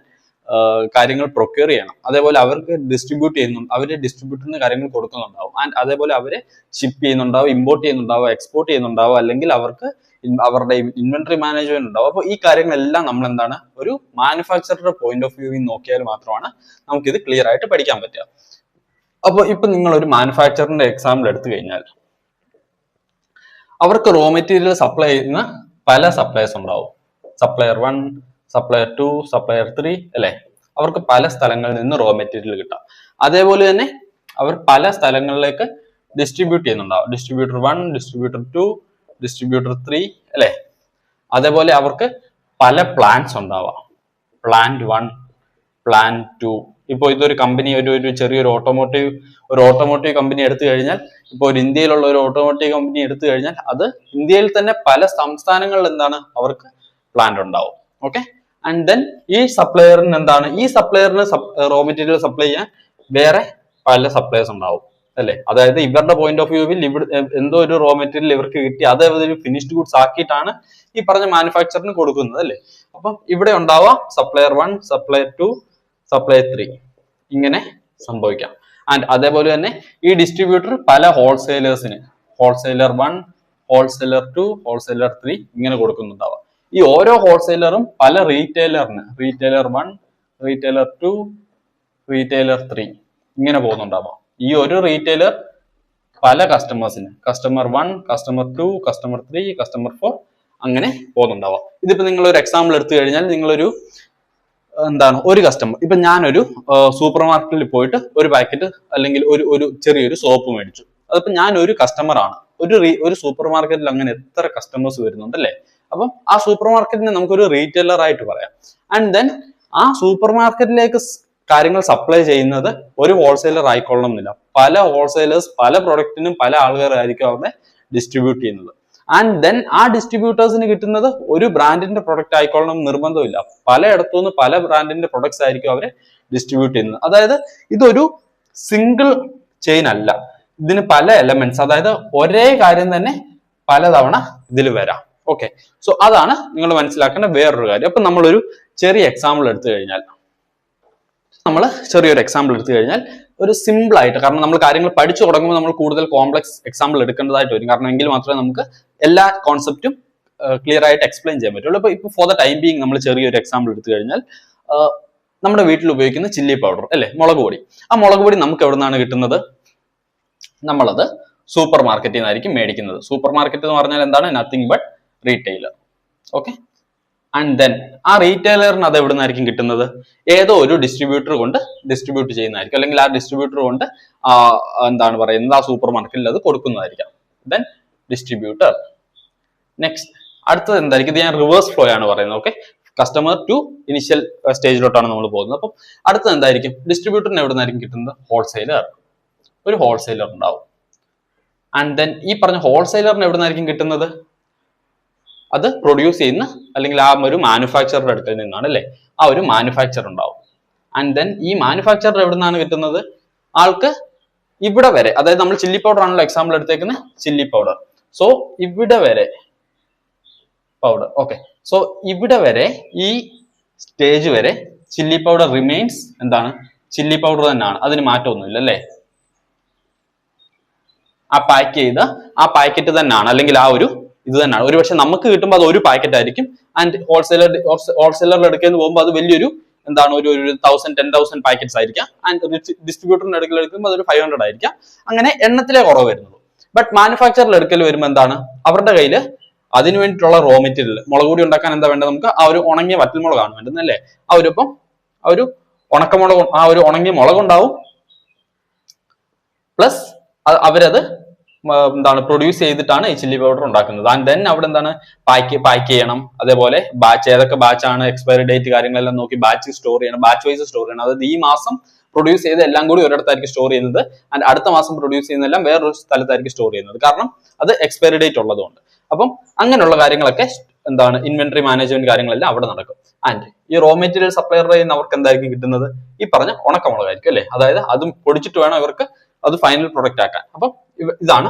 കാര്യങ്ങൾ പ്രൊക്യൂർ ചെയ്യണം. അതേപോലെ അവർക്ക് ഡിസ്ട്രിബ്യൂട്ട് ചെയ്യുന്നുണ്ട്, അവര് ഡിസ്ട്രിബ്യൂട്ടറിന് കാര്യങ്ങൾ കൊടുക്കുന്നുണ്ടാവും. ആൻഡ് അതേപോലെ അവര് ഷിപ്പ് ചെയ്യുന്നുണ്ടാവും, ഇമ്പോർട്ട് ചെയ്യുന്നുണ്ടാവും, എക്സ്പോർട്ട് ചെയ്യുന്നുണ്ടാവും, അല്ലെങ്കിൽ അവർക്ക് അവരുടെ ഇൻവെന്ററി മാനേജ്മെന്റ് ഉണ്ടാവും. അപ്പോൾ ഈ കാര്യങ്ങളെല്ലാം നമ്മൾ ഒരു മാനുഫാക്ചറുടെ പോയിന്റ് ഓഫ് വ്യൂവിൽ നോക്കിയാൽ മാത്രമാണ് നമുക്കിത് ക്ലിയർ ആയിട്ട് പഠിക്കാൻ പറ്റുക. അപ്പോൾ ഇപ്പൊ നിങ്ങൾ ഒരു മാനുഫാക്ചറിന്റെ എക്സാമ്പിൾ എടുത്തു കഴിഞ്ഞാൽ, അവർക്ക് റോ മെറ്റീരിയൽ സപ്ലൈ ചെയ്യുന്ന പല സപ്ലൈസ് ഉണ്ടാവും. സപ്ലയർ 1, സപ്ലയർ 2, സപ്ലയർ 3 അല്ലെ. അവർക്ക് പല സ്ഥലങ്ങളിൽ നിന്ന് റോ മെറ്റീരിയൽ കിട്ടാം. അതേപോലെ തന്നെ അവർ പല സ്ഥലങ്ങളിലേക്ക് ഡിസ്ട്രിബ്യൂട്ട് ചെയ്യുന്നുണ്ടാവും. ഡിസ്ട്രിബ്യൂട്ടർ 1, ഡിസ്ട്രിബ്യൂട്ടർ 2, ഡിസ്ട്രിബ്യൂട്ടർ 3 അല്ലെ. അതേപോലെ അവർക്ക് പല പ്ലാന്റ്സ് ഉണ്ടാവാം. Plant 1, plant 2. ഇപ്പോൾ ഇതൊരു കമ്പനി, ഒരു ചെറിയൊരു ഓട്ടോമോട്ടീവ് കമ്പനി എടുത്തു കഴിഞ്ഞാൽ, ഇപ്പോൾ ഒരു ഇന്ത്യയിലുള്ള ഒരു ഓട്ടോമോട്ടീവ് കമ്പനി എടുത്തു കഴിഞ്ഞാൽ, അത് ഇന്ത്യയിൽ തന്നെ പല സംസ്ഥാനങ്ങളിൽ അവർക്ക് പ്ലാന്റ് ഉണ്ടാവും. ഓക്കെ, ആൻഡ് ദെൻ ഈ സപ്ലയറിന് ഈ സപ്ലയറിന് റോ മെറ്റീരിയൽ സപ്ലൈ ചെയ്യാൻ വേറെ പല സപ്ലൈസ് ഉണ്ടാവും അല്ലെ. അതായത് ഇവരുടെ പോയിന്റ് ഓഫ് വ്യൂവിൽ എന്തോ ഒരു റോ മെറ്റീരിയൽ ഇവർക്ക് കിട്ടി, അത് ഒരു ഫിനിഷ്ഡ് ഗുഡ്സ് ആക്കിയിട്ടാണ് ഈ പറഞ്ഞ മാനുഫാക്ചറിന് കൊടുക്കുന്നത് അല്ലെ. അപ്പം ഇവിടെ ഉണ്ടാവാം സപ്ലയർ 1, സപ്ലയർ 2, സപ്ലയർ 3, ഇങ്ങനെ സംഭവിക്കാം. ആൻഡ് അതേപോലെ തന്നെ ഈ ഡിസ്ട്രിബ്യൂട്ടർ പല ഹോൾസെയിലേഴ്സിന്, ഹോൾസെയിലർ 1, ഹോൾസെയിലർ 2, ഹോൾസെയിലർ 3 ഇങ്ങനെ കൊടുക്കുന്നുണ്ടാവാം. ഈ ഓരോ ഹോൾസെയിലറും പല റീറ്റെയിലറിന്, റീറ്റെയിലർ 1, റീറ്റെയിലർ 2, റീറ്റെയിലർ 3 ഇങ്ങനെ പോകുന്നുണ്ടാവാം. ഈ ഒരു റീറ്റെയിലർ പല കസ്റ്റമേഴ്സിന്, കസ്റ്റമർ 1, കസ്റ്റമർ 2, കസ്റ്റമർ 3, കസ്റ്റമർ 4 അങ്ങനെ പോകുന്നുണ്ടാവാം. ഇതിപ്പോ നിങ്ങൾ ഒരു എക്സാമ്പിൾ എടുത്തു കഴിഞ്ഞാൽ, നിങ്ങളൊരു ഒരു കസ്റ്റമർ, ഇപ്പൊ ഞാനൊരു സൂപ്പർ മാർക്കറ്റിൽ പോയിട്ട് ഒരു പാക്കറ്റ് അല്ലെങ്കിൽ ഒരു ചെറിയൊരു സോപ്പ് മേടിച്ചു. അതിപ്പോ ഞാൻ ഒരു കസ്റ്റമർ ആണ്. ഒരു സൂപ്പർ മാർക്കറ്റിൽ അങ്ങനെ എത്ര കസ്റ്റമേഴ്സ് വരുന്നുണ്ട് അല്ലെ. അപ്പം ആ സൂപ്പർ മാർക്കറ്റിനെ നമുക്കൊരു റീറ്റെയിലർ ആയിട്ട് പറയാം. ആൻഡ് ദെൻ ആ സൂപ്പർ മാർക്കറ്റിലേക്ക് കാര്യങ്ങൾ സപ്ലൈ ചെയ്യുന്നത് ഒരു ഹോൾസെയിലർ ആയിക്കൊള്ളണമെന്നില്ല. പല ഹോൾസെയിലേഴ്സ് പല പ്രൊഡക്റ്റിനും പല ആൾക്കാരായിരിക്കും അവിടെ ഡിസ്ട്രിബ്യൂട്ട് ചെയ്യുന്നത്. ആൻഡ് ദെൻ ആ ഡിസ്ട്രിബ്യൂട്ടേഴ്സിന് കിട്ടുന്നത് ഒരു ബ്രാൻഡിന്റെ പ്രൊഡക്റ്റ് ആയിക്കോളണം നിർബന്ധമില്ല. പലയിടത്തുനിന്ന് പല ബ്രാൻഡിന്റെ പ്രൊഡക്ട്സ് ആയിരിക്കും അവരെ ഡിസ്ട്രിബ്യൂട്ട് ചെയ്യുന്നത്. അതായത് ഇതൊരു സിംഗിൾ ചെയിൻ അല്ല, ഇതിന് പല എലമെന്റ്സ്, അതായത് ഒരേ കാര്യം തന്നെ പലതവണ ഇതിൽ വരാം. ഓക്കെ, സോ അതാണ് നിങ്ങൾ മനസ്സിലാക്കേണ്ട വേറൊരു കാര്യം. അപ്പൊ നമ്മളൊരു ചെറിയ എക്സാമ്പിൾ എടുത്തു കഴിഞ്ഞാൽ ഒരു സിമ്പിൾ ആയിട്ട്, കാരണം നമ്മൾ കാര്യങ്ങൾ പഠിച്ചു തുടങ്ങുമ്പോൾ നമ്മൾ കൂടുതൽ കോംപ്ലക്സ് എക്സാമ്പിൾ എടുക്കേണ്ടതായിട്ട് വരും, കാരണം എങ്കിൽ മാത്രമേ നമുക്ക് എല്ലാ കോൺസെപ്റ്റും ക്ലിയർ ആയിട്ട് എക്സ്പ്ലെയിൻ ചെയ്യാൻ പറ്റുള്ളൂ. ഇപ്പൊ ഫോർ ദ ടൈം ബീങ് നമ്മൾ ചെറിയൊരു എക്സാമ്പിൾ എടുത്തു കഴിഞ്ഞാൽ നമ്മുടെ വീട്ടിൽ ഉപയോഗിക്കുന്ന ചില്ലി പൗഡർ അല്ലെ, മുളക് പൊടി. ആ മുളക് പൊടി നമുക്ക് എവിടെ നിന്നാണ് കിട്ടുന്നത്? നമ്മളത് സൂപ്പർ മാർക്കറ്റിൽ നിന്നായിരിക്കും മേടിക്കുന്നത്. സൂപ്പർ മാർക്കറ്റ് എന്ന് പറഞ്ഞാൽ എന്താണ്? Nothing but retailer. Okay, and then ആ റീറ്റെയിലറിന് അത് എവിടെ നിന്നായിരിക്കും കിട്ടുന്നത്? ഏതോ ഒരു ഡിസ്ട്രിബ്യൂട്ടർ കൊണ്ട് ഡിസ്ട്രിബ്യൂട്ട് ചെയ്യുന്നതായിരിക്കും, അല്ലെങ്കിൽ ആ ഡിസ്ട്രിബ്യൂട്ടർ കൊണ്ട് എന്താണ് പറയുന്നത്, ആ സൂപ്പർ മാർക്കറ്റിൽ അത് കൊടുക്കുന്നതായിരിക്കാം. Then distributor. നെക്സ്റ്റ് അടുത്തത് എന്തായിരിക്കും? ഇത് ഞാൻ റിവേഴ്സ് ഫ്ലോ ആണ് പറയുന്നത്. ഓക്കെ, കസ്റ്റമർ ടു ഇനിഷ്യൽ സ്റ്റേജിലോട്ടാണ് നമ്മൾ പോകുന്നത്. അപ്പം അടുത്തത് എന്തായിരിക്കും? ഡിസ്ട്രിബ്യൂട്ടറിന് എവിടെ നിന്നായിരിക്കും കിട്ടുന്നത്? ഹോൾസെയിലർ. ഒരു ഹോൾസെയിലർ ഉണ്ടാവും. ആൻഡ് ദെൻ ഈ പറഞ്ഞ ഹോൾസെയിലറിന് എവിടെ നിന്നായിരിക്കും കിട്ടുന്നത്? അത് പ്രൊഡ്യൂസ് ചെയ്യുന്ന അല്ലെങ്കിൽ ആ ഒരു മാനുഫാക്ചറുടെ അടുത്തിൽ നിന്നാണ് അല്ലെ, ആ ഒരു മാനുഫാക്ചർ ഉണ്ടാവും. ആൻഡ് ദെൻ ഈ മാനുഫാക്ചർ എവിടെ നിന്നാണ് കിട്ടുന്നത്? ആൾക്ക് ഇവിടെ വരെ, അതായത് നമ്മൾ ചില്ലി പൗഡർ ആണല്ലോ എക്സാമ്പിൾ എടുത്തേക്കുന്നത്, ചില്ലി പൗഡർ. സോ ഇവിടെ വരെ പൗഡർ. ഓക്കെ, സോ ഇവിടെ വരെ ഈ സ്റ്റേജ് വരെ ചില്ലി പൗഡർ റിമെയിൻസ് എന്താണ്? ചില്ലി പൗഡർ തന്നെയാണ്, അതിന് മാറ്റമൊന്നുമില്ല അല്ലേ. ആ പാക്ക് ചെയ്ത ആ പാക്കറ്റ് തന്നെയാണ്, അല്ലെങ്കിൽ ആ ഒരു ഇത് തന്നെയാണ്. ഒരു പക്ഷെ നമുക്ക് കിട്ടുമ്പോൾ അത് ഒരു പാക്കറ്റ് ആയിരിക്കും, ആൻഡ് ഹോൾസെയിലറുടെ അടുക്കേന്ന് പോകുമ്പോൾ അത് വലിയൊരു എന്താണ് ഒരു 1000-10,000 പാക്കറ്റ്സ് ആയിരിക്കാം. ആൻഡ് ഡിസ്ട്രിബ്യൂട്ടറിന്റെ അടുക്കൽ എടുക്കുമ്പോൾ അതൊരു 500 ആയിരിക്കാം. അങ്ങനെ എണ്ണത്തിലെ കുറവ് വരുന്നുള്ളൂ. ബട്ട് മാനുഫാക്ചറിന്റെ അടുക്കൽ വരുമ്പോൾ എന്താണ്? അവരുടെ കയ്യിൽ അതിന് വേണ്ടിയിട്ടുള്ള റോ മെറ്റീരിയൽ, മുളക് പൊടി ഉണ്ടാക്കാൻ എന്താ വേണ്ടത്? നമുക്ക് ആ ഒരു ഉണങ്ങിയ വറ്റൽമുളകാണ് വേണ്ടത് അല്ലേ. ആ ഒരു ഉണക്കമുളക്, ആ ഒരു ഉണങ്ങിയ മുളക് ഉണ്ടാവും, പ്ലസ് അവരത് എന്താണ് പ്രൊഡ്യൂസ് ചെയ്തിട്ടാണ് ഈ ചില്ലി പൗഡർ ഉണ്ടാക്കുന്നത്. ആൻഡ് ദെൻ അവിടെ എന്താണ് പാക്ക് ചെയ്യണം. അതേപോലെ ബാച്ച്, ഏതൊക്കെ ബാച്ചാണ്, എക്സ്പയറി ഡേറ്റ് കാര്യങ്ങളെല്ലാം നോക്കി ബാച്ച് സ്റ്റോർ ചെയ്യണം, ബാച്ച് വൈസ് സ്റ്റോർ ചെയ്യണം. അതായത് ഈ മാസം പ്രൊഡ്യൂസ് ചെയ്ത് എല്ലാം കൂടി ഒരിടത്തായിരിക്കും സ്റ്റോർ ചെയ്യുന്നത്, ആൻഡ് അടുത്ത മാസം പ്രൊഡ്യൂസ് ചെയ്യുന്നതെല്ലാം വേറൊരു സ്ഥലത്തായിരിക്കും സ്റ്റോർ ചെയ്യുന്നത്, കാരണം അത് എക്സ്പയറി ഡേറ്റ് ഉള്ളതുകൊണ്ട്. അപ്പം അങ്ങനെയുള്ള കാര്യങ്ങളൊക്കെ എന്താണ് ഇൻവെന്ററി മാനേജ്മെന്റ് കാര്യങ്ങളെല്ലാം അവിടെ നടക്കും. ആൻഡ് ഈ റോ മെറ്റീരിയൽ സപ്ലയറുടെ കയ്യിൽ നിന്ന് അവർക്ക് എന്തായിരിക്കും കിട്ടുന്നത്? ഈ പറഞ്ഞ ഉണക്കമുളകായിരിക്കും അല്ലെ. അതായത് അതും പൊടിച്ചിട്ട് വേണം ഇവർക്ക് അത് ഫൈനൽ പ്രൊഡക്റ്റ് ആക്കാൻ. അപ്പം ഇതാണ്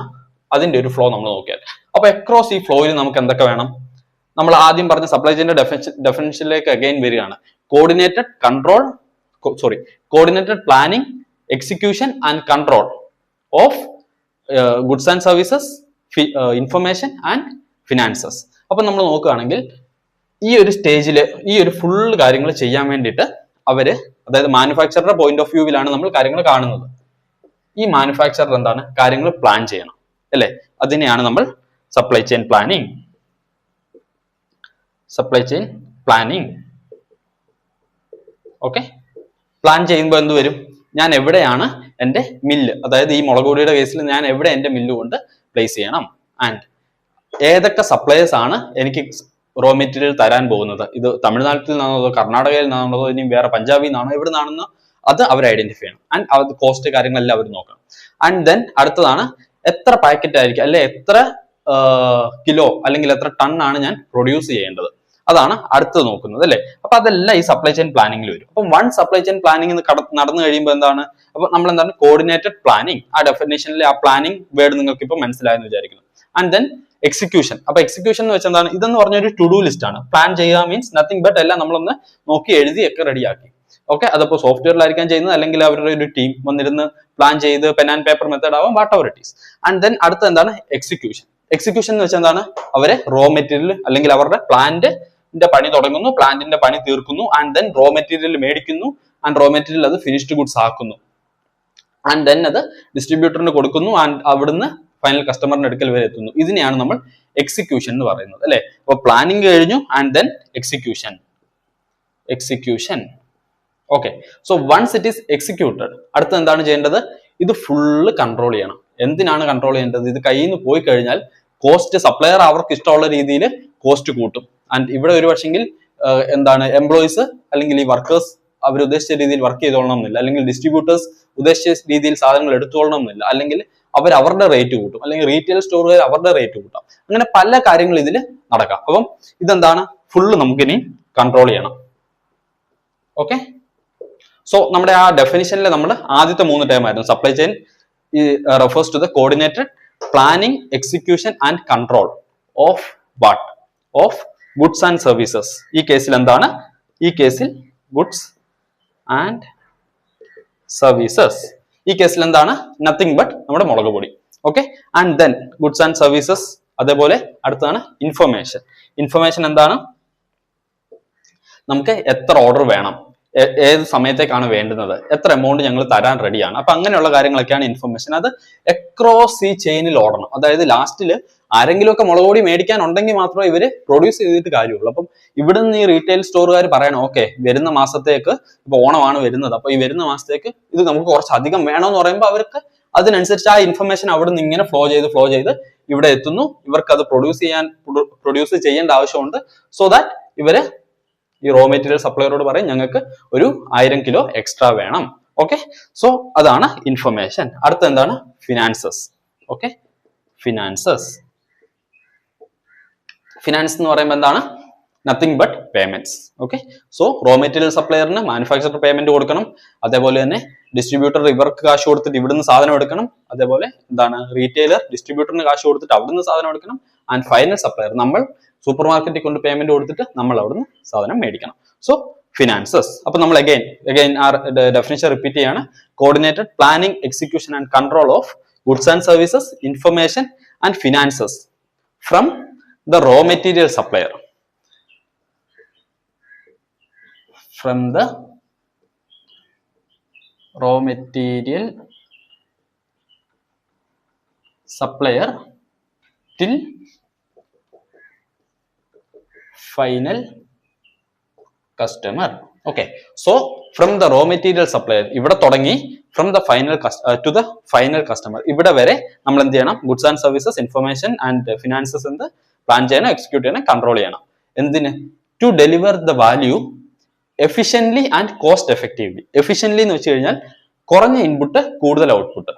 അതിന്റെ ഒരു ഫ്ലോ നമ്മൾ നോക്കിയാൽ. അപ്പൊ അക്രോസ് ഈ ഫ്ലോയിൽ നമുക്ക് എന്തൊക്കെ വേണം? നമ്മൾ ആദ്യം പറഞ്ഞ സപ്ലൈ ചെയിന്റെ ഡെഫിനിഷനിലേക്ക് അഗൈൻ വരികയാണ്. Coordinated planning, execution and control of goods and services, information and finances. അപ്പൊ നമ്മൾ നോക്കുകയാണെങ്കിൽ ഈ ഒരു സ്റ്റേജിൽ ഈ ഒരു ഫുൾ കാര്യങ്ങൾ ചെയ്യാൻ വേണ്ടിയിട്ട് അവര്, അതായത് മാനുഫാക്ചറുടെ പോയിന്റ് ഓഫ് വ്യൂവിലാണ് നമ്മൾ കാര്യങ്ങൾ കാണുന്നത്. ഈ മാനുഫാക്ചറർ എന്താണ്? കാര്യങ്ങൾ പ്ലാൻ ചെയ്യണം അല്ലെ. അതിനെയാണ് നമ്മൾ supply chain planning. Okay, plan ചെയ്യുമ്പോൾ എന്ത് വരും? ഞാൻ എവിടെയാണ് എൻ്റെ മില്ല്, അതായത് ഈ മുളക് പൊടിയുടെ കേസിൽ ഞാൻ എവിടെ എൻ്റെ മില്ല് കൊണ്ട് പ്ലേസ് ചെയ്യണം, ആൻഡ് ഏതൊക്കെ സപ്ലയേഴ്സ് ആണ് എനിക്ക് റോ മെറ്റീരിയൽ തരാൻ പോകുന്നത്. ഇത് തമിഴ്നാട്ടിൽ നിന്നാണോ, കർണാടകയിൽ നിന്നാണോ, ഇനി വേറെ പഞ്ചാബിൽ നിന്നാണോ, എവിടെ നിന്നാണെന്ന് അത് അവർ ഐഡന്റിഫൈ ചെയ്യണം. ആൻഡ് അത് കോസ്റ്റ് കാര്യങ്ങളെല്ലാം അവർ നോക്കണം. ആൻഡ് ദെൻ അടുത്തതാണ് എത്ര പാക്കറ്റ് ആയിരിക്കും, അല്ലെ എത്ര കിലോ അല്ലെങ്കിൽ എത്ര ടൺ ആണ് ഞാൻ പ്രൊഡ്യൂസ് ചെയ്യേണ്ടത്, അതാണ് അടുത്തത് നോക്കുന്നത് അല്ലെ. അപ്പൊ അതെല്ലാം ഈ സപ്ലൈ ചെയിൻ പ്ലാനിങ്ങിൽ വരും. അപ്പം വൺ സപ്ലൈ ചെയിൻ പ്ലാനിങ് നടന്നു കഴിയുമ്പോൾ എന്താണ്? അപ്പൊ നമ്മൾ എന്താണ് കോർഡിനേറ്റഡ് പ്ലാനിങ്, ആ ഡെഫിനേഷനിലെ ആ പ്ലാനിങ് വേർഡ് നിങ്ങൾക്ക് ഇപ്പൊ മനസ്സിലായെന്ന് വിചാരിക്കുന്നു. And then execution. അപ്പൊ എക്സിക്യൂഷൻ എന്ന് വെച്ചാൽ എന്താണ്? ഇതെന്ന് പറഞ്ഞ ഒരു ടു ഡു ലിസ്റ്റ് ആണ്. പ്ലാൻ ചെയ്യുക മീൻസ് നത്തിങ് ബട്ട് എല്ലാം നമ്മളൊന്ന് നോക്കി എഴുതി ഒക്കെ റെഡിയാക്കി. ഓക്കെ, അതപ്പോ സോഫ്റ്റ്വെയറിലായിരിക്കാൻ ചെയ്യുന്നത്, അല്ലെങ്കിൽ അവരുടെ ഒരു ടീം വന്നിരുന്ന് പ്ലാൻ ചെയ്ത് പെൻ ആൻഡ് പേപ്പർ മെത്തേഡ് ആവാം, what ever it is. And then അടുത്ത എന്താണ്? എക്സിക്യൂഷൻ എന്ന് വെച്ചാൽ എന്താണ്? അവരെ റോ മെറ്റീരിയൽ അല്ലെങ്കിൽ അവരുടെ പ്ലാന്റിന്റെ പണി തുടങ്ങുന്നു, പ്ലാന്റിന്റെ പണി തീർക്കുന്നു, ആൻഡ് ദെൻ റോ മെറ്റീരിയൽ മേടിക്കുന്നു, ആൻഡ് റോ മെറ്റീരിയൽ അത് ഫിനിഷ്ഡ് ഗുഡ്സ് ആക്കുന്നു, ആൻഡ് ദെൻ അത് ഡിസ്ട്രിബ്യൂട്ടറിന് കൊടുക്കുന്നു, ആൻഡ് അവിടുന്ന് ഫൈനൽ കസ്റ്റമറിന്റെ അടുക്കൽ വരെ എത്തുന്നു. ഇതിനെയാണ് നമ്മൾ എക്സിക്യൂഷൻ എന്ന് പറയുന്നത് അല്ലെ. അപ്പൊ പ്ലാനിങ് കഴിഞ്ഞു, and then execution. Okay, so once it is executed, അടുത്ത എന്താണ് ചെയ്യേണ്ടത്? ഇത് ഫുള്ള് കൺട്രോൾ ചെയ്യണം. എന്തിനാണ് കൺട്രോൾ ചെയ്യേണ്ടത്? ഇത് കയ്യിൽ നിന്ന് പോയി കഴിഞ്ഞാൽ കോസ്റ്റ്, സപ്ലയർ അവർക്ക് ഇഷ്ടമുള്ള രീതിയിൽ കോസ്റ്റ് കൂട്ടും. ആൻഡ് ഇവിടെ ഒരു പക്ഷെങ്കിൽ എന്താണ് എംപ്ലോയീസ് അല്ലെങ്കിൽ ഈ വർക്കേഴ്സ് അവർ ഉദ്ദേശിച്ച രീതിയിൽ വർക്ക് ചെയ്തോളണം എന്നില്ല, അല്ലെങ്കിൽ ഡിസ്ട്രിബ്യൂട്ടേഴ്സ് ഉദ്ദേശിച്ച രീതിയിൽ സാധനങ്ങൾ എടുത്തോളണം എന്നില്ല, അല്ലെങ്കിൽ അവർ അവരുടെ റേറ്റ് കൂട്ടും, അല്ലെങ്കിൽ റീറ്റെയിൽ സ്റ്റോറുകാർ അവരുടെ റേറ്റ് കൂട്ടാം. അങ്ങനെ പല കാര്യങ്ങൾ ഇതിൽ നടക്കാം. അപ്പം ഇതെന്താണ്, ഫുള്ള് നമുക്കിനി കൺട്രോൾ ചെയ്യണം. ഓക്കെ, സോ നമ്മുടെ ആ ഡെഫിനിഷനിൽ നമ്മൾ ആദ്യത്തെ 3 ടേം ആയിരുന്നു. Supply chain refers to the coordinated planning, execution and control of what? Of goods and services. ഈ കേസിൽ എന്താണ്? ഈ കേസിൽ goods and services. ഈ കേസിൽ എന്താണ്? നത്തിങ് ബട്ട് നമ്മുടെ മുളക് പൊടി. Okay, and then goods and services. അതേപോലെ അടുത്താണ് ഇൻഫർമേഷൻ. ഇൻഫർമേഷൻ എന്താണ്? നമുക്ക് എത്ര ഓർഡർ വേണം, ഏത് സമയത്തേക്കാണ് വേണ്ടുന്നത്, എത്ര എമൗണ്ട് ഞങ്ങൾ തരാൻ റെഡിയാണ്. അപ്പൊ അങ്ങനെയുള്ള കാര്യങ്ങളൊക്കെയാണ് ഇൻഫർമേഷൻ. അത് അക്രോസ് ഈ ചെയിനിൽ ഓടണം. അതായത് ലാസ്റ്റിൽ ആരെങ്കിലും ഒക്കെ മുളക് പൊടി മേടിക്കാനുണ്ടെങ്കിൽ മാത്രമേ ഇവര് പ്രൊഡ്യൂസ് ചെയ്തിട്ട് കാര്യമുള്ളൂ. അപ്പം ഇവിടെ നിന്ന് ഈ റീറ്റെയിൽ സ്റ്റോറുകാർ പറയണം, ഓക്കെ വരുന്ന മാസത്തേക്ക്, ഇപ്പൊ ഓണമാണ് വരുന്നത്, അപ്പൊ ഈ വരുന്ന മാസത്തേക്ക് ഇത് നമുക്ക് കുറച്ച് അധികം വേണമെന്ന് പറയുമ്പോൾ അവർക്ക് അതിനനുസരിച്ച് ആ ഇൻഫർമേഷൻ അവിടെ നിന്ന് ഇങ്ങനെ ഫ്ലോ ചെയ്ത് ഇവിടെ എത്തുന്നു. ഇവർക്ക് അത് പ്രൊഡ്യൂസ് ചെയ്യേണ്ട ആവശ്യമുണ്ട്. സോ ദാറ്റ് ഇവര് ഈ റോ മെറ്റീരിയൽ സപ്ലയറോട് പറയും ഞങ്ങൾക്ക് ഒരു 1000 കിലോ എക്സ്ട്രാ വേണം. ഓക്കെ, സോ അതാണ് ഇൻഫർമേഷൻ. അടുത്ത എന്താണ്? ഫിനാൻസസ്. ഓക്കെ, ഫിനാൻസസ് എന്ന് പറയുമ്പോൾ എന്താണ്? Nothing but payments. Okay, so raw material സപ്ലയറിന് മാനുഫാക്ചർ പേയ്മെന്റ് കൊടുക്കണം. അതേപോലെ തന്നെ ഡിസ്ട്രിബ്യൂട്ടർ ഇവർക്ക് കാശ് കൊടുത്തിട്ട് ഇവിടുന്ന് സാധനം എടുക്കണം. അതേപോലെ എന്താണ്? റീറ്റെയിലർ ഡിസ്ട്രിബ്യൂട്ടറിന് കാശ് കൊടുത്തിട്ട് അവിടുന്ന് സാധനം എടുക്കണം. ആൻഡ് ഫൈനൽ സപ്ലയർ നമ്മൾ സൂപ്പർ മാർക്കറ്റിൽ കൊണ്ട് പേയ്മെന്റ് കൊടുത്തിട്ട് നമ്മൾ അവിടുന്ന് സാധനം മേടിക്കണം. So finances. അപ്പൊ നമ്മൾ അഗൈൻ ആ ഡെഫിനിഷൻ റിപ്പീറ്റ് ചെയ്യാണ്. Coordinated planning, execution and control of goods and services, information and finances from the raw material supplier. From the raw material supplier till final customer. Okay, so from the raw material supplier ഇവിടെ തുടങ്ങി from the final to the final customer ഇവിടെ വരെ നമ്മൾ എന്ത് ചെയ്യണം? Goods and services, information and finances എന്ത് plan ചെയ്യണം, execute ചെയ്യണം, കൺട്രോൾ ചെയ്യണം. എന്തിന്? To deliver the value efficiently and cost effectively. Efficiently എന്ന് വെച്ച് കഴിഞ്ഞാൽ കുറഞ്ഞ ഇൻപുട്ട് കൂടുതൽ ഔട്ട്പുട്ട്.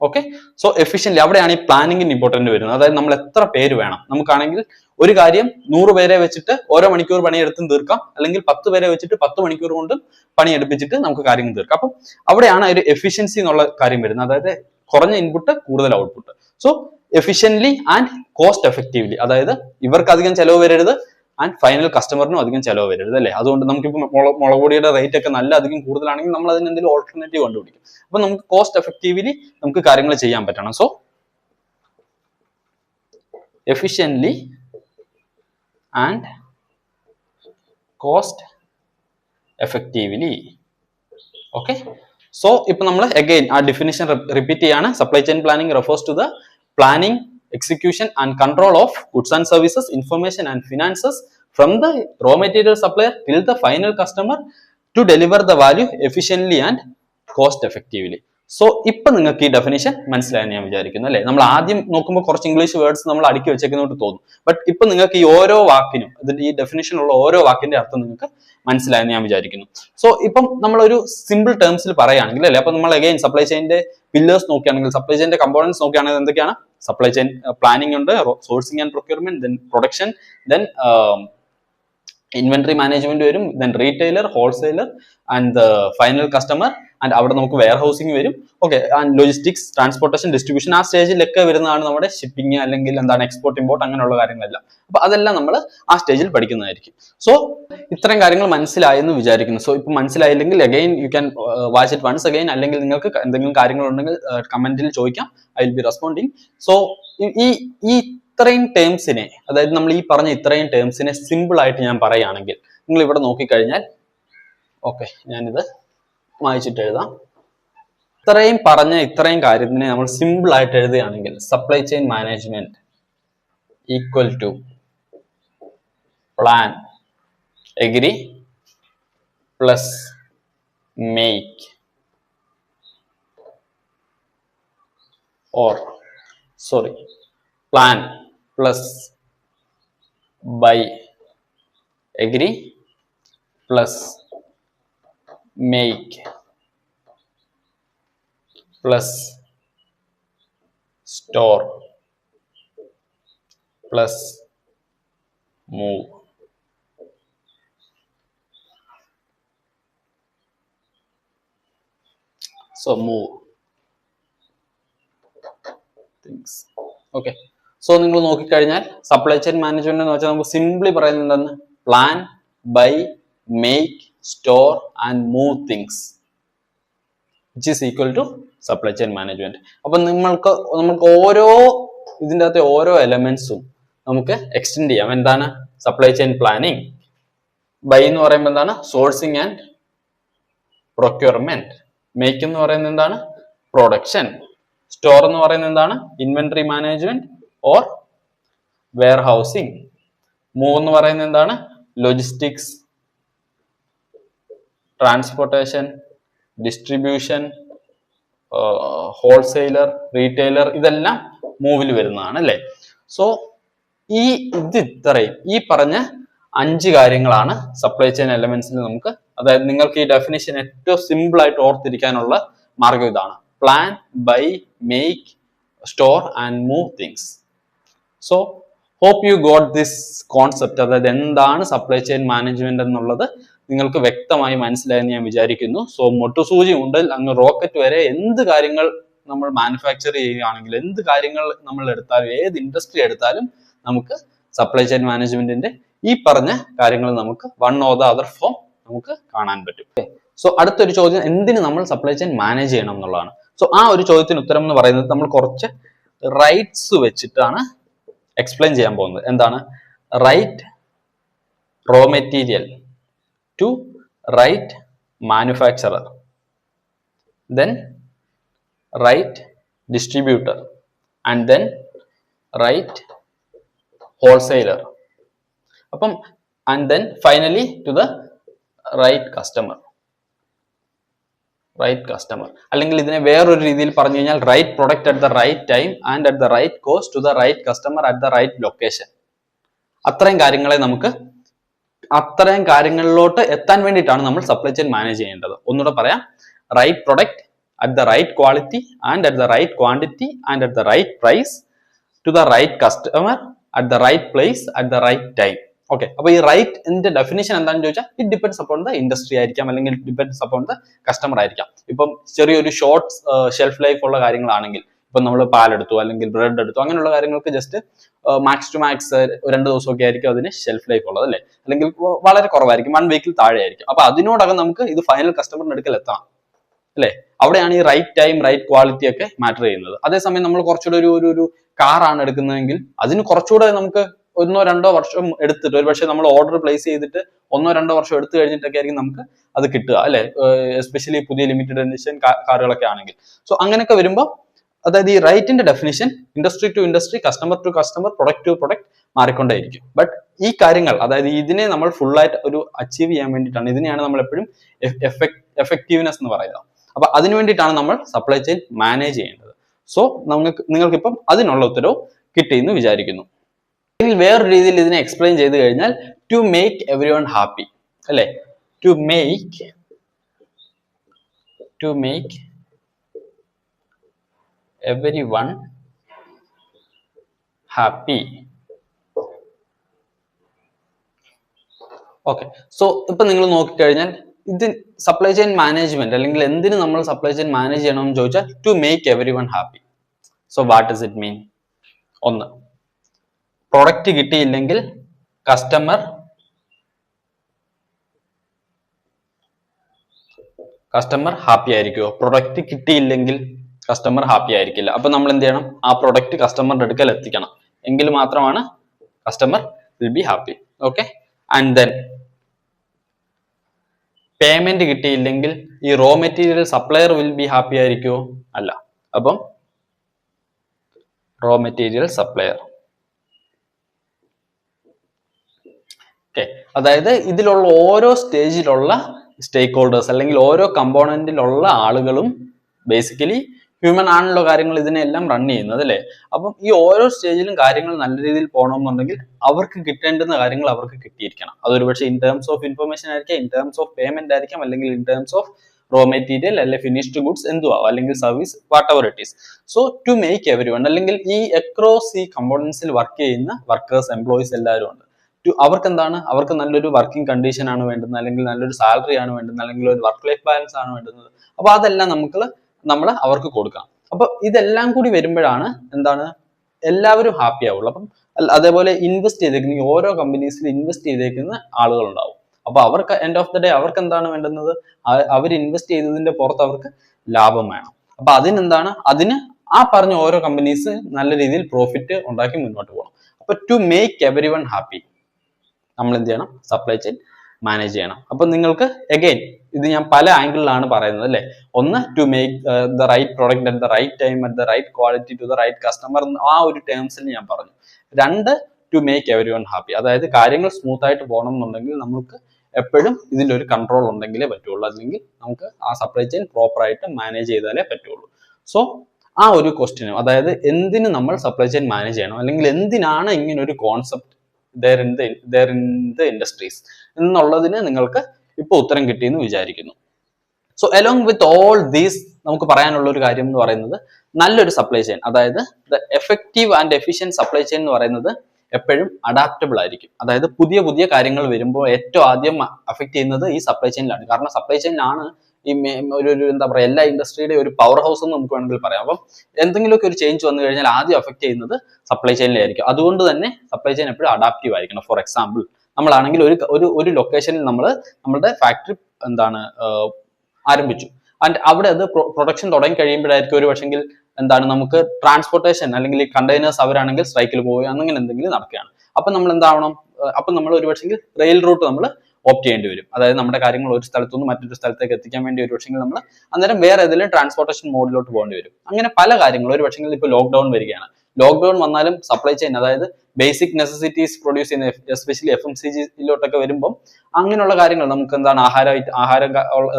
ഓക്കെ, സോ എഫിഷ്യന്റ്ലി അവിടെയാണ് ഈ പ്ലാനിങ്ങിന് ഇമ്പോർട്ടന്റ് വരുന്നത്. അതായത് നമ്മൾ എത്ര പേര് വേണം. നമുക്കാണെങ്കിൽ ഒരു കാര്യം 100 പേരെ വെച്ചിട്ട് ഓരോ മണിക്കൂർ പണിയെടുത്തും തീർക്കാം, അല്ലെങ്കിൽ 10 പേരെ വെച്ചിട്ട് 10 മണിക്കൂർ കൊണ്ട് പണിയെടുപ്പിച്ചിട്ട് നമുക്ക് കാര്യങ്ങൾ തീർക്കാം. അപ്പം അവിടെയാണ് ഒരു എഫിഷ്യൻസി എന്നുള്ള കാര്യം വരുന്നത്. അതായത് കുറഞ്ഞ ഇൻപുട്ട് കൂടുതൽ output. So efficiently and cost effectively, അതായത് ഇവർക്ക് അധികം ചെലവ് വരരുത് ആൻഡ് ഫൈനൽ കസ്റ്റമറിനും അധികം ചെലവ് വരരുത് അല്ലേ. അതുകൊണ്ട് നമുക്കിപ്പോൾ മുളക് പൊടിയുടെ റേറ്റ് ഒക്കെ നല്ല അധികം കൂടുതലാണെങ്കിൽ നമ്മൾ അതിന് എന്തെങ്കിലും ഓൾട്ടർനേറ്റീവ് കണ്ടുപിടിക്കും. അപ്പൊ നമുക്ക് കോസ്റ്റ് എഫക്റ്റീവ്ലി നമുക്ക് കാര്യങ്ങൾ ചെയ്യാൻ പറ്റണം. So efficiently and cost effectively. Okay, so ഇപ്പൊ നമ്മൾ അഗൈൻ ആ ഡെഫിനിഷൻ റിപ്പീറ്റ് ചെയ്യാണ്. Supply chain planning refers to the planning, execution and control of goods and services, information and finances from the raw material supplier till the final customer to deliver the value efficiently and cost effectively. So ഇപ്പൊ നിങ്ങൾക്ക് ഈ definition മനസ്സിലായെന്ന് ഞാൻ വിചാരിക്കുന്നു അല്ലെ. നമ്മൾ ആദ്യം നോക്കുമ്പോൾ കുറച്ച് ഇംഗ്ലീഷ് വേർഡ്സ് നമ്മൾ അടുക്കി വെച്ചേക്കുന്നോട്ട് തോന്നും. ബട്ട് ഇപ്പൊ നിങ്ങൾക്ക് ഈ ഓരോ വാക്കിനും ഇതിന്റെ ഈ ഡെഫിനിഷനുള്ള ഓരോ വാക്കിന്റെ അർത്ഥം നിങ്ങൾക്ക് മനസ്സിലായെന്ന് ഞാൻ വിചാരിക്കുന്നു. സോ ഇപ്പം നമ്മളൊരു സിമ്പിൾ ടേംസിൽ പറയുകയാണെങ്കിൽ അല്ലെ, അപ്പൊ നമ്മൾ അഗൈൻ സപ്ലൈ ചെയിന്റെ പില്ലേഴ്സ് നോക്കുകയാണെങ്കിൽ, സപ്ലൈ ചെയിന്റെ കമ്പോണൻസ് നോക്കുകയാണെങ്കിൽ എന്തൊക്കെയാണ്? സപ്ലൈ ചെയിൻ പ്ലാനിംഗ് ഉണ്ട്, sourcing and procurement, then production, then inventory management വരും, then retailer, wholesaler and final customer, and അവിടെ നമുക്ക് വെയർ ഹൗസിംഗ് വരും. Okay, and logistics, transportation, distribution, ആ സ്റ്റേജിലൊക്കെ വരുന്നതാണ് നമ്മുടെ ഷിപ്പിംഗ് അല്ലെങ്കിൽ എന്താണ് എക്സ്പോർട്ട് ഇമ്പോർട്ട് അങ്ങനെയുള്ള കാര്യങ്ങളെല്ലാം. അപ്പൊ അതെല്ലാം നമ്മൾ ആ സ്റ്റേജിൽ പഠിക്കുന്നതായിരിക്കും. സോ ഇത്രയും കാര്യങ്ങൾ മനസ്സിലായെന്ന് വിചാരിക്കുന്നു. സോ ഇപ്പൊ മനസ്സിലായില്ലെങ്കിൽ again you can watch it once again, അല്ലെങ്കിൽ നിങ്ങൾക്ക് എന്തെങ്കിലും കാര്യങ്ങൾ ഉണ്ടെങ്കിൽ കമന്റിൽ ചോദിക്കാം, I will be responding. So ഈ ഇത്രയും ടേംസിനെ, അതായത് നമ്മൾ ഈ പറഞ്ഞ ഇത്രയും ടേംസിനെ സിമ്പിൾ ആയിട്ട് ഞാൻ പറയുകയാണെങ്കിൽ, നിങ്ങൾ ഇവിടെ നോക്കിക്കഴിഞ്ഞാൽ, ഓക്കെ ഞാനിത് വായിച്ചിട്ട് എഴുതാം. ഇത്രയും കാര്യത്തിനെ നമ്മൾ സിമ്പിൾ ആയിട്ട് എഴുതുകയാണെങ്കിൽ, supply chain management equal to plan, agree plus make plan plus buy, agree plus make plus store plus move. So move things. Okay. So നിങ്ങൾ നോക്കിക്കഴിഞ്ഞാൽ സപ്ലൈ ചെയിൻ മാനേജ്മെന്റ് എന്ന് വെച്ചാൽ നമുക്ക് സിംപ്ലി പറയുന്നത് എന്താണ്? Plan, buy, make, store and move things which is equal to supply chain management. അപ്പൊ നമ്മൾക്ക് ഓരോ ഇതിൻ്റെ അകത്തെ ഓരോ എലമെന്റ്സും നമുക്ക് എക്സ്റ്റെൻഡ് ചെയ്യാം. എന്താണ്? Supply chain planning. ബൈ എന്ന് പറയുമ്പോൾ എന്താണ്? Sourcing and procurement. മേക്ക് എന്ന് പറയുന്നത് എന്താണ്? പ്രൊഡക്ഷൻ. സ്റ്റോർ എന്ന് പറയുന്നത് എന്താണ്? Inventory management or warehousing. Move എന്ന് പറയുന്നത് എന്താണ്? Logistics, transportation, distribution, wholesaler, retailer, ഇതെല്ലാം മൂവിൽ വരുന്നതാണ് അല്ലേ? സോ ഇത്രയും ഈ പറഞ്ഞ 5 കാര്യങ്ങളാണ് സപ്ലൈ ചെയിൻ എലമെന്റ്സിൽ നമുക്ക്, അതായത് നിങ്ങൾക്ക് ഈ ഡെഫിനിഷൻ ഏറ്റവും സിമ്പിൾ ആയിട്ട് ഓർത്തിരിക്കാനുള്ള മാർഗം ഇതാണ്: plan, buy, make, store and move things. So hope you got this concept. അതായത് എന്താണ് സപ്ലൈ ചെയിൻ മാനേജ്മെന്റ് എന്നുള്ളത് നിങ്ങൾക്ക് വ്യക്തമായി മനസ്സിലായെന്ന് ഞാൻ വിചാരിക്കുന്നു. സോ മൊട്ടുസൂചി മുതൽ അങ്ങ് റോക്കറ്റ് വരെ എന്ത് കാര്യങ്ങൾ നമ്മൾ മാനുഫാക്ചർ ചെയ്യുകയാണെങ്കിൽ, എന്ത് കാര്യങ്ങൾ നമ്മൾ എടുത്താലും, ഏത് ഇൻഡസ്ട്രി എടുത്താലും നമുക്ക് സപ്ലൈ ചെയിൻ മാനേജ്മെന്റിന്റെ ഈ പറഞ്ഞ കാര്യങ്ങൾ നമുക്ക് one or the other form നമുക്ക് കാണാൻ പറ്റും. സോ അടുത്തൊരു ചോദ്യം, എന്തിന് നമ്മൾ സപ്ലൈ ചെയിൻ മാനേജ് ചെയ്യണം എന്നുള്ളതാണ്. സോ ആ ഒരു ചോദ്യത്തിന് ഉത്തരം എന്ന് പറയുന്നത് നമ്മൾ കുറച്ച് റൈറ്റ്സ് വെച്ചിട്ടാണ് എക്സ്പ്ലെയിൻ ചെയ്യാൻ പോകുന്നത്. എന്താണ്? Right raw material to right manufacturer, then right distributor, and then right wholesaler. അപ്പം and then finally to the right customer. Right customer, അല്ലെങ്കിൽ ഇതിനെ വേറൊരു രീതിയിൽ പറഞ്ഞു കഴിഞ്ഞാൽ right product at the right time and at the right cost to the right customer at the right location. അത്രയും കാര്യങ്ങളിലോട്ട് എത്താൻ വേണ്ടിയിട്ടാണ് നമ്മൾ സപ്ലൈ ചെയിൻ മാനേജ് ചെയ്യേണ്ടത്. ഒന്നുകൂടെ പറയാം: right product at the right quality and at the right quantity and at the right price to the right customer at the right place at the right time. Okay. അപ്പൊ ഈ റൈറ്റിന്റെ definition എന്താണെന്ന് ചോദിച്ചാൽ it depends upon the industry ആയിരിക്കാം, അല്ലെങ്കിൽ it depends upon the customer ആയിരിക്കാം. ഇപ്പം ചെറിയൊരു ഷോർട്ട് ഷെൽഫ് ലൈഫ് ഉള്ള കാര്യങ്ങളാണെങ്കിൽ, ഇപ്പം നമ്മൾ പാലെടുത്തു അല്ലെങ്കിൽ ബ്രെഡ് എടുത്തു, അങ്ങനെയുള്ള കാര്യങ്ങൾക്ക് ജസ്റ്റ് മാക്സ് ടു മാക്സ് 2 ദിവസമൊക്കെ ആയിരിക്കും അതിന് ഷെൽഫ് ലൈഫ് ഉള്ളത് അല്ലേ, അല്ലെങ്കിൽ വളരെ കുറവായിരിക്കും, 1 വീക്കിൽ താഴെ ആയിരിക്കും. അപ്പൊ അതിനോടകം നമുക്ക് ഇത് ഫൈനൽ കസ്റ്റമറിന്റെ അടുക്കൽ എത്തണം അല്ലെ. അവിടെയാണ് ഈ റൈറ്റ് ടൈം, റൈറ്റ് ക്വാളിറ്റി ഒക്കെ മാറ്റർ ചെയ്യുന്നത്. അതേസമയം നമ്മൾ കുറച്ചുകൂടെ ഒരു കാറാണ് എടുക്കുന്നതെങ്കിൽ അതിന് കുറച്ചുകൂടെ നമുക്ക് 1-2 വർഷം എടുത്തിട്ട്, ഒരു പക്ഷേ നമ്മൾ ഓർഡർ പ്ലേസ് ചെയ്തിട്ട് 1-2 വർഷം എടുത്തു കഴിഞ്ഞിട്ടൊക്കെ ആയിരിക്കും നമുക്ക് അത് കിട്ടുക അല്ലെ, എസ്പെഷ്യലി പുതിയ ലിമിറ്റഡ് എഡിഷൻ കാറുകളൊക്കെ ആണെങ്കിൽ. സോ അങ്ങനെയൊക്കെ വരുമ്പോൾ, അതായത് ഈ റൈറ്റിന്റെ definition industry to industry, customer to customer, product to product മാറിക്കൊണ്ടേയിരിക്കും. ബട്ട് ഈ കാര്യങ്ങൾ, അതായത് ഇതിനെ നമ്മൾ ഫുൾ ആയിട്ട് ഒരു അച്ചീവ് ചെയ്യാൻ വേണ്ടിയിട്ടാണ്, ഇതിനെയാണ് നമ്മൾ എപ്പോഴും എഫക്റ്റീവ്നെസ് എന്ന് പറയുന്നത്. അപ്പൊ അതിനു വേണ്ടിയിട്ടാണ് നമ്മൾ സപ്ലൈ ചെയിൻ മാനേജ് ചെയ്യേണ്ടത്. സോ നിങ്ങൾക്കിപ്പം അതിനുള്ള ഉത്തരവ് കിട്ടിയെന്ന് വിചാരിക്കുന്നു. അല്ലെങ്കിൽ വേറൊരു രീതിയിൽ ഇതിനെ എക്സ്പ്ലെയിൻ ചെയ്ത് കഴിഞ്ഞാൽ to make everyone happy അല്ലെ, to make everyone happy. Okay. So ഇപ്പൊ നിങ്ങൾ നോക്കിക്കഴിഞ്ഞാൽ ഇത് സപ്ലൈ ചെയിൻ മാനേജ്മെന്റ്, അല്ലെങ്കിൽ എന്തിന് നമ്മൾ സപ്ലൈ ചെയിൻ മാനേജ് ചെയ്യണമെന്ന് ചോദിച്ചാൽ to make everyone happy. So what does it mean? ഒന്ന്, പ്രൊഡക്റ്റ് കിട്ടിയില്ലെങ്കിൽ കസ്റ്റമർ ഹാപ്പി ആയിരിക്കുമോ? പ്രൊഡക്റ്റ് കിട്ടിയില്ലെങ്കിൽ കസ്റ്റമർ ഹാപ്പി ആയിരിക്കില്ല. അപ്പൊ നമ്മൾ എന്ത് ചെയ്യണം? ആ പ്രൊഡക്റ്റ് കസ്റ്റമറുടെ അടുക്കൽ എത്തിക്കണം, എങ്കിൽ മാത്രമാണ് customer will be happy. Okay. And then payment കിട്ടിയില്ലെങ്കിൽ ഈ raw material supplier will be happy ആയിരിക്കുമോ? അല്ല. അപ്പം റോ മെറ്റീരിയൽ സപ്ലയർ. ഓക്കെ. അതായത് ഇതിലുള്ള ഓരോ സ്റ്റേജിലുള്ള സ്റ്റേക്ക് ഹോൾഡേഴ്സ്, അല്ലെങ്കിൽ ഓരോ കമ്പോണന്റിലുള്ള ആളുകളും ബേസിക്കലി ഹ്യൂമൻ ആണല്ലോ കാര്യങ്ങൾ ഇതിനെല്ലാം റൺ ചെയ്യുന്നത് അല്ലേ. അപ്പം ഈ ഓരോ സ്റ്റേജിലും കാര്യങ്ങൾ നല്ല രീതിയിൽ പോകണമെന്നുണ്ടെങ്കിൽ അവർക്ക് കിട്ടേണ്ടുന്ന കാര്യങ്ങൾ അവർക്ക് കിട്ടിയിരിക്കണം. അതൊരു പക്ഷേ ഇൻ ടേംസ് ഓഫ് ഇൻഫർമേഷൻ ആയിരിക്കാം, ഇൻ ടേംസ് ഓഫ് പേയ്മെന്റ് ആയിരിക്കാം, അല്ലെങ്കിൽ in terms of raw material അല്ലെങ്കിൽ ഫിനിഷ്ഡ് ഗുഡ്സ് എന്തുവാ അല്ലെങ്കിൽ service whatever it is. So to make everyone അല്ലെങ്കിൽ ഈ അക്രോസ് ഈ കമ്പോണൻസിൽ വർക്ക് ചെയ്യുന്ന വർക്കേഴ്സ് എംപ്ലോയീസ് എല്ലാവരും ഉണ്ട്. അവർക്ക് എന്താണ്, അവർക്ക് നല്ലൊരു വർക്കിംഗ് കണ്ടീഷൻ ആണ് വേണ്ടുന്നത്, അല്ലെങ്കിൽ നല്ലൊരു സാലറി ആണ് വേണ്ടുന്നത്, അല്ലെങ്കിൽ ഒരു വർക്ക് ലൈഫ് ബാലൻസ് ആണ് വേണ്ടുന്നത്. അപ്പൊ അതെല്ലാം നമ്മൾ അവർക്ക് കൊടുക്കാം. അപ്പൊ ഇതെല്ലാം കൂടി വരുമ്പോഴാണ് എന്താണ് എല്ലാവരും ഹാപ്പി ആവുള്ളൂ. അപ്പം അതേപോലെ ഇൻവെസ്റ്റ് ചെയ്തേക്കുന്ന ഓരോ കമ്പനീസിൽ ഇൻവെസ്റ്റ് ചെയ്തേക്കുന്ന ആളുകൾ ഉണ്ടാവും. അപ്പൊ അവർക്ക് എൻഡ് ഓഫ് ദ ഡേ അവർക്ക് എന്താണ് വേണ്ടുന്നത്, അവർ ഇൻവെസ്റ്റ് ചെയ്തതിന്റെ പുറത്ത് അവർക്ക് ലാഭം വേണം. അപ്പൊ അതിന് ആ പറഞ്ഞ ഓരോ കമ്പനീസ് നല്ല രീതിയിൽ പ്രോഫിറ്റ് ഉണ്ടാക്കി മുന്നോട്ട് പോകണം. അപ്പൊ to make everyone happy നമ്മൾ എന്ത് ചെയ്യണം, സപ്ലൈ ചെയിൻ മാനേജ് ചെയ്യണം. അപ്പൊ നിങ്ങൾക്ക് അഗൈൻ ഇത് ഞാൻ പല ആംഗിളിലാണ് പറയുന്നത് അല്ലെ. ഒന്ന് to make the right product at the right time at the right quality to the right customer, ആ ഒരു ടേംസിൽ ഞാൻ പറഞ്ഞു. രണ്ട്, to make everyone happy, അതായത് കാര്യങ്ങൾ സ്മൂത്ത് ആയിട്ട് പോകണം എന്നുണ്ടെങ്കിൽ നമുക്ക് എപ്പോഴും ഇതിന്റെ ഒരു കൺട്രോൾ ഉണ്ടെങ്കിലേ പറ്റുള്ളൂ, അല്ലെങ്കിൽ നമുക്ക് ആ സപ്ലൈ ചെയിൻ പ്രോപ്പർ ആയിട്ട് മാനേജ് ചെയ്താലേ പറ്റുള്ളൂ. സോ ആ ഒരു ക്വസ്റ്റ്യനും, അതായത് എന്തിന് നമ്മൾ സപ്ലൈ ചെയിൻ മാനേജ് ചെയ്യണം, അല്ലെങ്കിൽ എന്തിനാണ് ഇങ്ങനെ ഒരു concept there in the industries എന്നുള്ളതിന് നിങ്ങൾക്ക് ഇപ്പൊ ഉത്തരം കിട്ടിയെന്ന് വിചാരിക്കുന്നു. So along with all these നമുക്ക് പറയാനുള്ള ഒരു കാര്യം എന്ന് പറയുന്നത് നല്ലൊരു സപ്ലൈ ചെയിൻ, അതായത് the effective and efficient supply chain എന്ന് പറയുന്നത് എപ്പോഴും അഡാപ്റ്റബിൾ ആയിരിക്കും. അതായത് പുതിയ പുതിയ കാര്യങ്ങൾ വരുമ്പോൾ ഏറ്റവും ആദ്യം അഫക്ട് ചെയ്യുന്നത് ഈ സപ്ലൈ ചെയിനിലാണ്. കാരണം സപ്ലൈ ചെയിനിലാണ് ഈ ഒരു എന്താ പറയുക എല്ലാ ഇൻഡസ്ട്രിയുടെ ഒരു പവർ ഹൗസ് എന്ന് നമുക്ക് വേണമെങ്കിൽ പറയാം. അപ്പം എന്തെങ്കിലുമൊക്കെ ഒരു ചേഞ്ച് വന്നു കഴിഞ്ഞാൽ ആദ്യം അഫക്ട് ചെയ്യുന്നത് സപ്ലൈ ചെയിനിലായിരിക്കും. അതുകൊണ്ട് തന്നെ സപ്ലൈ ചെയിൻ എപ്പോഴും അഡാപ്റ്റീവ് ആയിരിക്കണം. ഫോർ എക്സാമ്പിൾ, നമ്മളാണെങ്കിൽ ഒരു ലൊക്കേഷനിൽ നമ്മുടെ ഫാക്ടറി ആരംഭിച്ചു, ആൻഡ് അവിടെ അത് പ്രൊഡക്ഷൻ തുടങ്ങി കഴിയുമ്പോഴായിരിക്കും ഒരു പക്ഷെങ്കിൽ നമുക്ക് ട്രാൻസ്പോർട്ടേഷൻ അല്ലെങ്കിൽ കണ്ടെയ്നേഴ്സ് അവരാണെങ്കിൽ സ്ട്രൈക്കിൽ പോവുക അങ്ങനെ എന്തെങ്കിലും നടക്കുകയാണ്. അപ്പൊ നമ്മൾ ഒരു പക്ഷെങ്കിൽ റെയിൽ റൂട്ട് നമ്മൾ ഓപ്റ്റ് ചെയ്യേണ്ടി വരും. അതായത് നമ്മുടെ കാര്യങ്ങൾ ഒരു സ്ഥലത്തു നിന്ന് മറ്റൊരു സ്ഥലത്തേക്ക് എത്തിക്കാൻ വേണ്ടി ഒരു പക്ഷെങ്കിൽ നമ്മൾ അന്നേരം വേറെ ഏതെങ്കിലും ട്രാൻസ്പോർട്ടേഷൻ മോഡിലോട്ട് പോകേണ്ടി വരും. അങ്ങനെ പല കാര്യങ്ങളും. ഒരു പക്ഷെങ്കിൽ ഇപ്പോൾ ലോക്ക്ഡൌൺ വരികയാണ്. ലോക്ക്ഡൌൺ വന്നാലും സപ്ലൈ ചെയിൻ, അതായത് ബേസിക് നെസസിറ്റീസ് പ്രൊഡ്യൂസ് ചെയ്യുന്ന എസ്പെഷ്യലി FMCGയിലോട്ടൊക്കെ വരുമ്പോൾ അങ്ങനെയുള്ള കാര്യങ്ങൾ നമുക്ക് ആഹാരം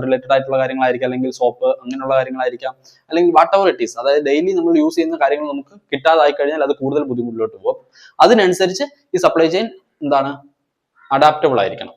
റിലേറ്റഡ് ആയിട്ടുള്ള കാര്യങ്ങളായിരിക്കാം, അല്ലെങ്കിൽ സോപ്പ് അങ്ങനെയുള്ള കാര്യങ്ങളായിരിക്കാം, അല്ലെങ്കിൽ വാട്ട് എവർ ഇറ്റ് ഈസ്, അതായത് ഡെയിലി നമ്മൾ യൂസ് ചെയ്യുന്ന കാര്യങ്ങൾ നമുക്ക് കിട്ടാതായി കഴിഞ്ഞാൽ അത് കൂടുതൽ ബുദ്ധിമുട്ടിലോട്ട് പോകും. അതിനനുസരിച്ച് ഈ സപ്ലൈ ചെയിൻ അഡാപ്റ്റബിൾ ആയിരിക്കണം.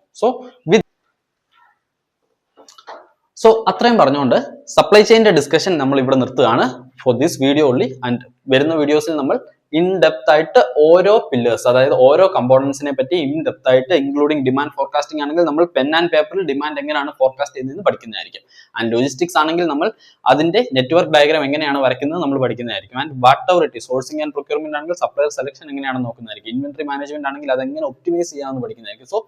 സോ അത്രയും പറഞ്ഞുകൊണ്ട് സപ്ലൈ ചെയിന്റെ ഡിസ്കഷൻ നമ്മൾ ഇവിടെ നിർത്തുകയാണ് for this video only. And വരുന്ന വീഡിയോസിൽ നമ്മൾ ഇൻ ഡെപ്ത് ആയിട്ട് ഓരോ പില്ലേഴ്സ്, അതായത് ഓരോ കമ്പോണൻസിനെ പറ്റി ഇൻ ഡെപ്ത് ആയിട്ട്, ഇൻക്ലൂഡിംഗ് ഡിമാൻഡ് ഫോർകാസ്റ്റിംഗ് ആണെങ്കിൽ നമ്മൾ പെൻ ആൻഡ് പേപ്പറിൽ ഡിമാൻഡ് എങ്ങനെയാണ് ഫോർകാസ്റ്റ് ചെയ്യുന്നതെന്ന് പഠിക്കുന്നതായിരിക്കും. ആൻഡ് ലോജിസ്റ്റിക്സ് ആണെങ്കിൽ നമ്മൾ അതിന്റെ നെറ്റ്വർക്ക് ഡയഗ്രാം എങ്ങനെയാണ് വരയ്ക്കുന്നത് നമ്മൾ പഠിക്കുന്നതായിരിക്കും. And whatever it is, sourcing and procurement ആണെങ്കിൽ സപ്ലയർ സെലക്ഷൻ എങ്ങനെയാണെന്ന് നോക്കുന്നതായിരിക്കും. ഇൻവെന്ററി മാനേജ്മെന്റ് ആണെങ്കിൽ അതെങ്ങനെ ഒപ്റ്റിമൈസ് ചെയ്യാമെന്ന് പഠിക്കുന്നതായിരിക്കും. So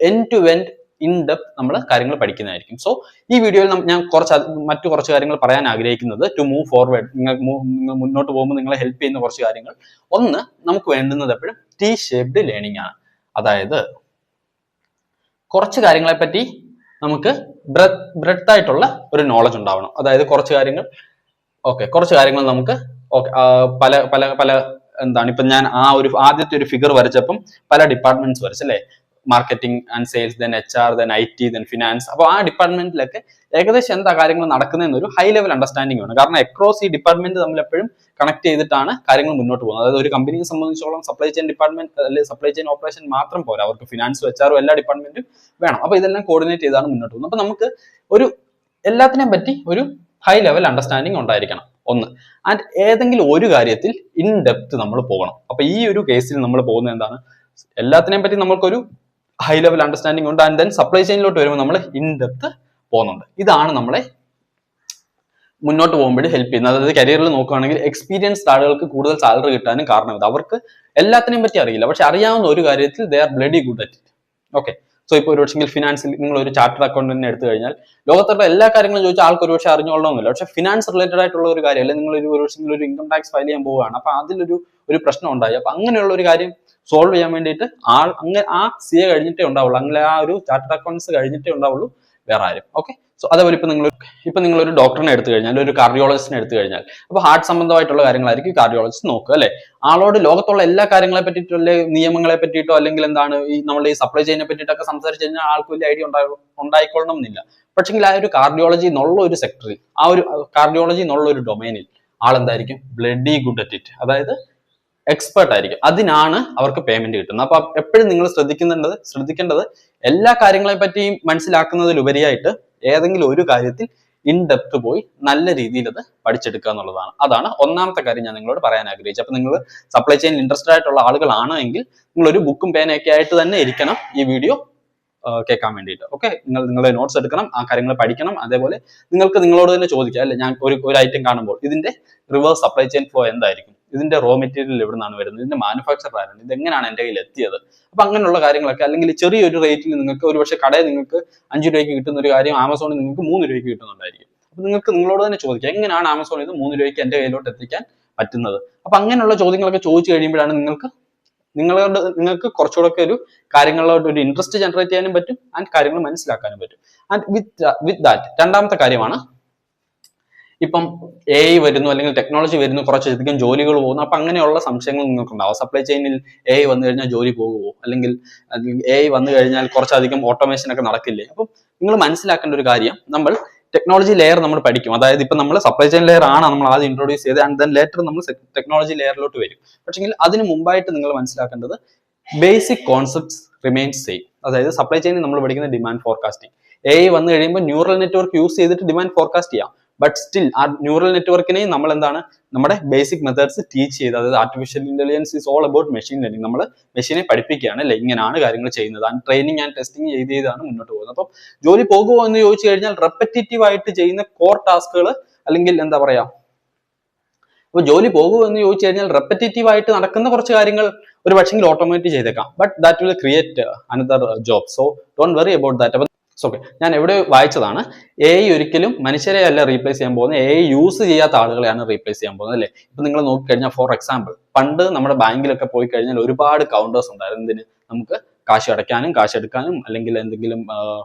end to end in depth നമ്മൾ കാര്യങ്ങൾ പഠിക്കുന്നതായിരിക്കും. സോ ഈ വീഡിയോയിൽ ഞാൻ മറ്റു കുറച്ച് കാര്യങ്ങൾ പറയാൻ ആഗ്രഹിക്കുന്നത്, ടു മൂവ് ഫോർവേഡ്, നിങ്ങൾ മുന്നോട്ട് പോകുമ്പോൾ നിങ്ങളെ ഹെൽപ്പ് ചെയ്യുന്ന കുറച്ച് കാര്യങ്ങൾ. ഒന്ന്, നമുക്ക് വേണ്ടുന്നത് എപ്പോഴും ടി ഷേപ്ഡ് ലേണിംഗ് ആണ്. അതായത് കുറച്ച് കാര്യങ്ങളെ പറ്റി നമുക്ക് ബ്രെഡ്ത്ത് ആയിട്ടുള്ള ഒരു നോളജ് ഉണ്ടാവണം. അതായത് കുറച്ച് കാര്യങ്ങൾ നമുക്ക് പല പല പല ഇപ്പൊ ഞാൻ ആദ്യത്തെ ഒരു ഫിഗർ വരച്ചപ്പം പല ഡിപ്പാർട്ട്മെന്റ്സ് വരച്ചല്ലേ, marketing and sales, then HR, then IT, then finance. അപ്പോൾ ആ ഡിപ്പാർട്ട്മെന്റിലൊക്കെ ഏകദേശം എന്താ കാര്യങ്ങൾ നടക്കുന്നതെന്ന് ഒരു ഹൈ ലെവൽ അണ്ടർസ്റ്റാൻഡിംഗ് വേണം. കാരണം അക്രോസ് ഈ ഡിപ്പാർട്ട്മെന്റ് തമ്മിൽ എപ്പോഴും കണക്ട് ചെയ്തിട്ടാണ് കാര്യങ്ങൾ മുന്നോട്ട് പോകുന്നത്. അതായത് ഒരു കമ്പനിയെ സംബന്ധിച്ചോളം സപ്ലൈ ചെയിൻ ഡിപ്പാർട്ട്മെന്റ് അല്ലെങ്കിൽ സപ്ലൈ ചെയിൻ ഓപ്പറേഷൻ മാത്രം പോരാ, അവർക്ക് ഫിനാൻസ് HR എല്ലാ ഡിപ്പാർട്ട്മെന്റും വേണം. അപ്പൊ ഇതെല്ലാം കോർഡിനേറ്റ് ചെയ്താണ് മുന്നോട്ട് പോകുന്നത്. അപ്പൊ നമുക്ക് എല്ലാത്തിനെയും പറ്റി ഒരു ഹൈ ലെവൽ അണ്ടർസ്റ്റാൻഡിംഗ് ഉണ്ടായിരിക്കണം ഒന്ന്. ആൻഡ് ഏതെങ്കിലും ഒരു കാര്യത്തിൽ ഇൻ ഡെപ്ത് നമ്മൾ പോകണം. അപ്പൊ ഈ ഒരു കേസിൽ നമ്മൾ പോകുന്നത് എല്ലാത്തിനെയും പറ്റി നമ്മൾക്കൊരു ഹൈ ലെവൽ അണ്ടർസ്റ്റാൻഡിംഗ് ഉണ്ട്. ആൻഡ് ദെൻ സപ്ലൈ ചെയിനിലോട്ട് വരുമ്പോൾ നമ്മൾ ഇൻ ഡെപ്ത് പോകുന്നുണ്ട്. ഇതാണ് നമ്മളെ മുന്നോട്ട് പോകുമ്പോൾ ഹെൽപ്പ് ചെയ്യുന്നത്. അതായത് കരിയറിൽ നോക്കുകയാണെങ്കിൽ എക്സ്പീരിയൻസ്ഡ് ആളുകൾക്ക് കൂടുതൽ സാലറി കിട്ടാനും കാരണം ഇത്. അവർക്ക് എല്ലാത്തിനെയും പറ്റി അറിയില്ല, പക്ഷെ അറിയാവുന്ന ഒരു കാര്യത്തിൽ they are bloody good at it. Okay, so ഇപ്പോൾ ഒരു പക്ഷേ ഫിനാൻസിൽ നിങ്ങൾ ഒരു ചാർട്ടേഡ് അക്കൗണ്ടന്റിനെ എടുത്തു കഴിഞ്ഞാൽ ലോകത്തുള്ള എല്ലാ കാര്യങ്ങളും ചോദിച്ചാൽ ആൾക്ക് ഒരു പക്ഷേ അറിഞ്ഞോളണമെന്നില്ല. പക്ഷെ ഫിനാൻസ് റിലേറ്റഡ് ആയിട്ടുള്ള ഒരു കാര്യം, അല്ലെങ്കിൽ നിങ്ങൾ ഒരു പക്ഷേ ഒരു ഇൻകം ടാക്സ് ഫയൽ ചെയ്യാൻ പോവുകയാണ്, അപ്പൊ അതിലൊരു പ്രശ്നം ഉണ്ടായി. അപ്പൊ അങ്ങനെയുള്ള ഒരു കാര്യം സോൾവ് ചെയ്യാൻ വേണ്ടിയിട്ട് ആ CA കഴിഞ്ഞിട്ടേ ഉണ്ടാവുള്ളൂ, അങ്ങനെ ആ ഒരു ചാർട്ടേഡ് അക്കൗണ്ട്സ് കഴിഞ്ഞിട്ടേ ഉണ്ടാവുള്ളൂ, വേറെ ആരും. ഓക്കെ, സോ അതേപോലെ ഇപ്പൊ നിങ്ങൾ ഒരു ഡോക്ടറിനെ എടുത്തു കഴിഞ്ഞാൽ, ഒരു കാർഡിയോളജിസ്റ്റിനെ എടുത്തു കഴിഞ്ഞാൽ, അപ്പൊ ഹാർട്ട് സംബന്ധമായിട്ടുള്ള കാര്യങ്ങളായിരിക്കും കാർഡിയോളജിസ്റ്റ് നോക്കുക അല്ലെ. ആളോട് ലോകത്തുള്ള എല്ലാ കാര്യങ്ങളെ പറ്റിയിട്ടോ അല്ലെങ്കിൽ നിയമങ്ങളെ പറ്റിയിട്ടോ അല്ലെങ്കിൽ നമ്മുടെ ഈ സപ്ലൈ ചെയിനെ പറ്റിയിട്ടൊക്കെ സംസാരിച്ചു കഴിഞ്ഞാൽ ആൾക്ക് വലിയ ഐഡിയ ഉണ്ടായിക്കൊള്ളണം എന്നില്ല. പക്ഷെങ്കിൽ ആ ഒരു കാർഡിയോളജി എന്നുള്ള ഒരു സെക്ടറിൽ, ആ ഒരു കാർഡിയോളജി എന്നുള്ള ഒരു ഡൊമൈനിൽ ആളെന്തായിരിക്കും ബ്ലഡി ഗുഡ് അറ്റ് ഇറ്റ്, അതായത് എക്സ്പേർട്ട് ആയിരിക്കും. അതിനാണ് അവർക്ക് പേയ്മെന്റ് കിട്ടുന്നത്. അപ്പൊ എപ്പോഴും നിങ്ങൾ ശ്രദ്ധിക്കേണ്ടത് എല്ലാ കാര്യങ്ങളെ പറ്റിയും മനസ്സിലാക്കുന്നതിലുപരിയായിട്ട് ഏതെങ്കിലും ഒരു കാര്യത്തിൽ ഇൻ ഡെപ്ത് പോയി നല്ല രീതിയിൽ അത് പഠിച്ചെടുക്കുക എന്നുള്ളതാണ്. അതാണ് ഒന്നാമത്തെ കാര്യം ഞാൻ നിങ്ങളോട് പറയാൻ ആഗ്രഹിച്ചത്. അപ്പൊ നിങ്ങൾ സപ്ലൈ ചെയിൻ ഇൻട്രസ്റ്റഡ് ആയിട്ടുള്ള ആളുകളാണ് എങ്കിൽ നിങ്ങൾ ഒരു ബുക്കും പേനയൊക്കെ ആയിട്ട് തന്നെ ഇരിക്കണം ഈ വീഡിയോ കേൾക്കാൻ വേണ്ടിയിട്ട്. ഓക്കെ, നിങ്ങളുടെ നോട്ട്സ് എടുക്കണം, ആ കാര്യങ്ങൾ പഠിക്കണം. അതേപോലെ നിങ്ങൾക്ക് നിങ്ങളോട് തന്നെ ചോദിക്കാം, അല്ലെ, ഞാൻ ഒരു ഐറ്റം കാണുമ്പോൾ ഇതിന്റെ റിവേഴ്സ് സപ്ലൈ ചെയിൻ ഫ്ലോ എന്തായിരിക്കും, ഇതിന്റെ റോ മെറ്റീരിയൽ എവിടെ നിന്നാണ് വരുന്നത്, ഇതിന്റെ മാനുഫാക്ചർ ആരാണ്, ഇത് എങ്ങനെയാണ് എന്റെ കയ്യിൽ എത്തിയത്. അപ്പൊ അങ്ങനെയുള്ള കാര്യങ്ങളൊക്കെ, അല്ലെങ്കിൽ ചെറിയൊരു റേറ്റിൽ നിങ്ങൾക്ക് ഒരുപക്ഷെ കടയിൽ നിങ്ങൾക്ക് 5 രൂപയ്ക്ക് കിട്ടുന്ന ഒരു കാര്യം ആമസോണിൽ നിങ്ങൾക്ക് 3 രൂപയ്ക്ക് കിട്ടുന്നുണ്ടായിരിക്കും. അപ്പൊ നിങ്ങൾക്ക് നിങ്ങളോട് തന്നെ ചോദിക്കാം, എങ്ങനെയാണ് ആമസോണിൽ ഇത് 3 രൂപയ്ക്ക് എന്റെ കയ്യിലോട്ട് എത്തിക്കാൻ പറ്റുന്നത്. അപ്പൊ അങ്ങനെയുള്ള ചോദ്യങ്ങളൊക്കെ ചോദിച്ചു കഴിയുമ്പോഴാണ് നിങ്ങൾക്ക് കുറച്ചുകൂടെ ഒരു കാര്യങ്ങളിലോട്ട് ഒരു ഇൻട്രസ്റ്റ് ജനറേറ്റ് ചെയ്യാനും പറ്റും ആൻഡ് കാര്യങ്ങൾ മനസ്സിലാക്കാനും പറ്റും. ആൻഡ് വിത്ത് ദാറ്റ് രണ്ടാമത്തെ കാര്യമാണ്, ഇപ്പം AI വരുന്നു അല്ലെങ്കിൽ ടെക്നോളജി വരുന്നു, കുറച്ചധികം ജോലികൾ പോകുന്നു. അപ്പൊ അങ്ങനെയുള്ള സംശയങ്ങൾ നിങ്ങൾക്കുണ്ടാവും. സപ്ലൈ ചെയിനിൽ AI വന്നു കഴിഞ്ഞാൽ ജോലി പോകുമോ, അല്ലെങ്കിൽ AI വന്നു കഴിഞ്ഞാൽ കുറച്ചധികം ഓട്ടോമേഷൻ ഒക്കെ നടക്കില്ലേ. അപ്പം നിങ്ങൾ മനസ്സിലാക്കേണ്ട ഒരു കാര്യം, നമ്മൾ ടെക്നോളജി ലെയർ നമ്മൾ പഠിക്കും. അതായത് ഇപ്പൊ നമ്മൾ സപ്ലൈ ചെയിൻ ലെയർ ആണ് നമ്മൾ ആദ്യം ഇൻട്രൊഡ്യൂസ് ചെയ്ത്, ആൻഡ് ദെൻ ലേറ്റർ നമ്മൾ ടെക്നോളജി ലെയറിലോട്ട് വരും. പക്ഷെങ്കിൽ അതിന് മുമ്പായിട്ട് നിങ്ങൾ മനസ്സിലാക്കേണ്ടത് ബേസിക് കോൺസെപ്റ്റ്സ് റിമെയിൻ സെയിം. അതായത് സപ്ലൈ ചെയിനിൽ നമ്മൾ പഠിക്കുന്ന ഡിമാൻഡ് ഫോർകാസ്റ്റിംഗ്, AI വന്നു കഴിയുമ്പോൾ ന്യൂറൽ നെറ്റ്വർക്ക് യൂസ് ചെയ്തിട്ട് ഡിമാൻഡ് ഫോർകാസ്റ്റ് ചെയ്യാം. ബട്ട് സ്റ്റിൽ ആ ന്യൂറൽ നെറ്റ്വർക്കിനെയും നമ്മൾ എന്താണ്, നമ്മുടെ ബേസിക് മെത്തേഡ്സ് ടീച്ച് ചെയ്ത്, അതായത് artificial intelligence is all about machine learning. നമ്മൾ മെഷീനെ പഠിപ്പിക്കുകയാണ്, അല്ലെ, ഇങ്ങനെയാണ് കാര്യങ്ങൾ ചെയ്യുന്നത്. ആൻഡ് ട്രെയിനിങ് ആൻഡ് ടെസ്റ്റിംഗ് ചെയ്താണ് മുന്നോട്ട് പോകുന്നത്. അപ്പം ജോലി പോകുമോ എന്ന് ചോദിച്ചു കഴിഞ്ഞാൽ റെപ്പറ്റേറ്റീവ് ആയിട്ട് ചെയ്യുന്ന കോർ ടാസ്കുകൾ, അല്ലെങ്കിൽ എന്താ പറയാ, അപ്പൊ ജോലി പോകുമോ എന്ന് ചോദിച്ചു കഴിഞ്ഞാൽ റെപ്പറ്റേറ്റീവ് ആയിട്ട് നടക്കുന്ന കുറച്ച് കാര്യങ്ങൾ ഒരു പക്ഷെങ്കിൽ ഓട്ടോമേറ്റ് ചെയ്തേക്കാം. But that will create another job. So don't worry about that. അപ്പൊ ഓക്കെ, ഞാൻ എവിടെ വായിച്ചതാണ്, AI ഒരിക്കലും മനുഷ്യരെ അല്ല റീപ്ലേസ് ചെയ്യാൻ പോകുന്നത്, AI യൂസ് ചെയ്യാത്ത ആളുകളെയാണ് റീപ്ലേസ് ചെയ്യാൻ പോകുന്നത്, അല്ലേ. ഇപ്പൊ നിങ്ങൾ നോക്കിക്കഴിഞ്ഞാൽ, ഫോർ എക്സാമ്പിൾ, പണ്ട് നമ്മുടെ ബാങ്കിലൊക്കെ പോയി കഴിഞ്ഞാൽ ഒരുപാട് കൗണ്ടേഴ്സ് ഉണ്ടായിരുന്നു. എന്തിന്, നമുക്ക് കാശ് അടയ്ക്കാനും കാശ് എടുക്കാനും, അല്ലെങ്കിൽ എന്തെങ്കിലും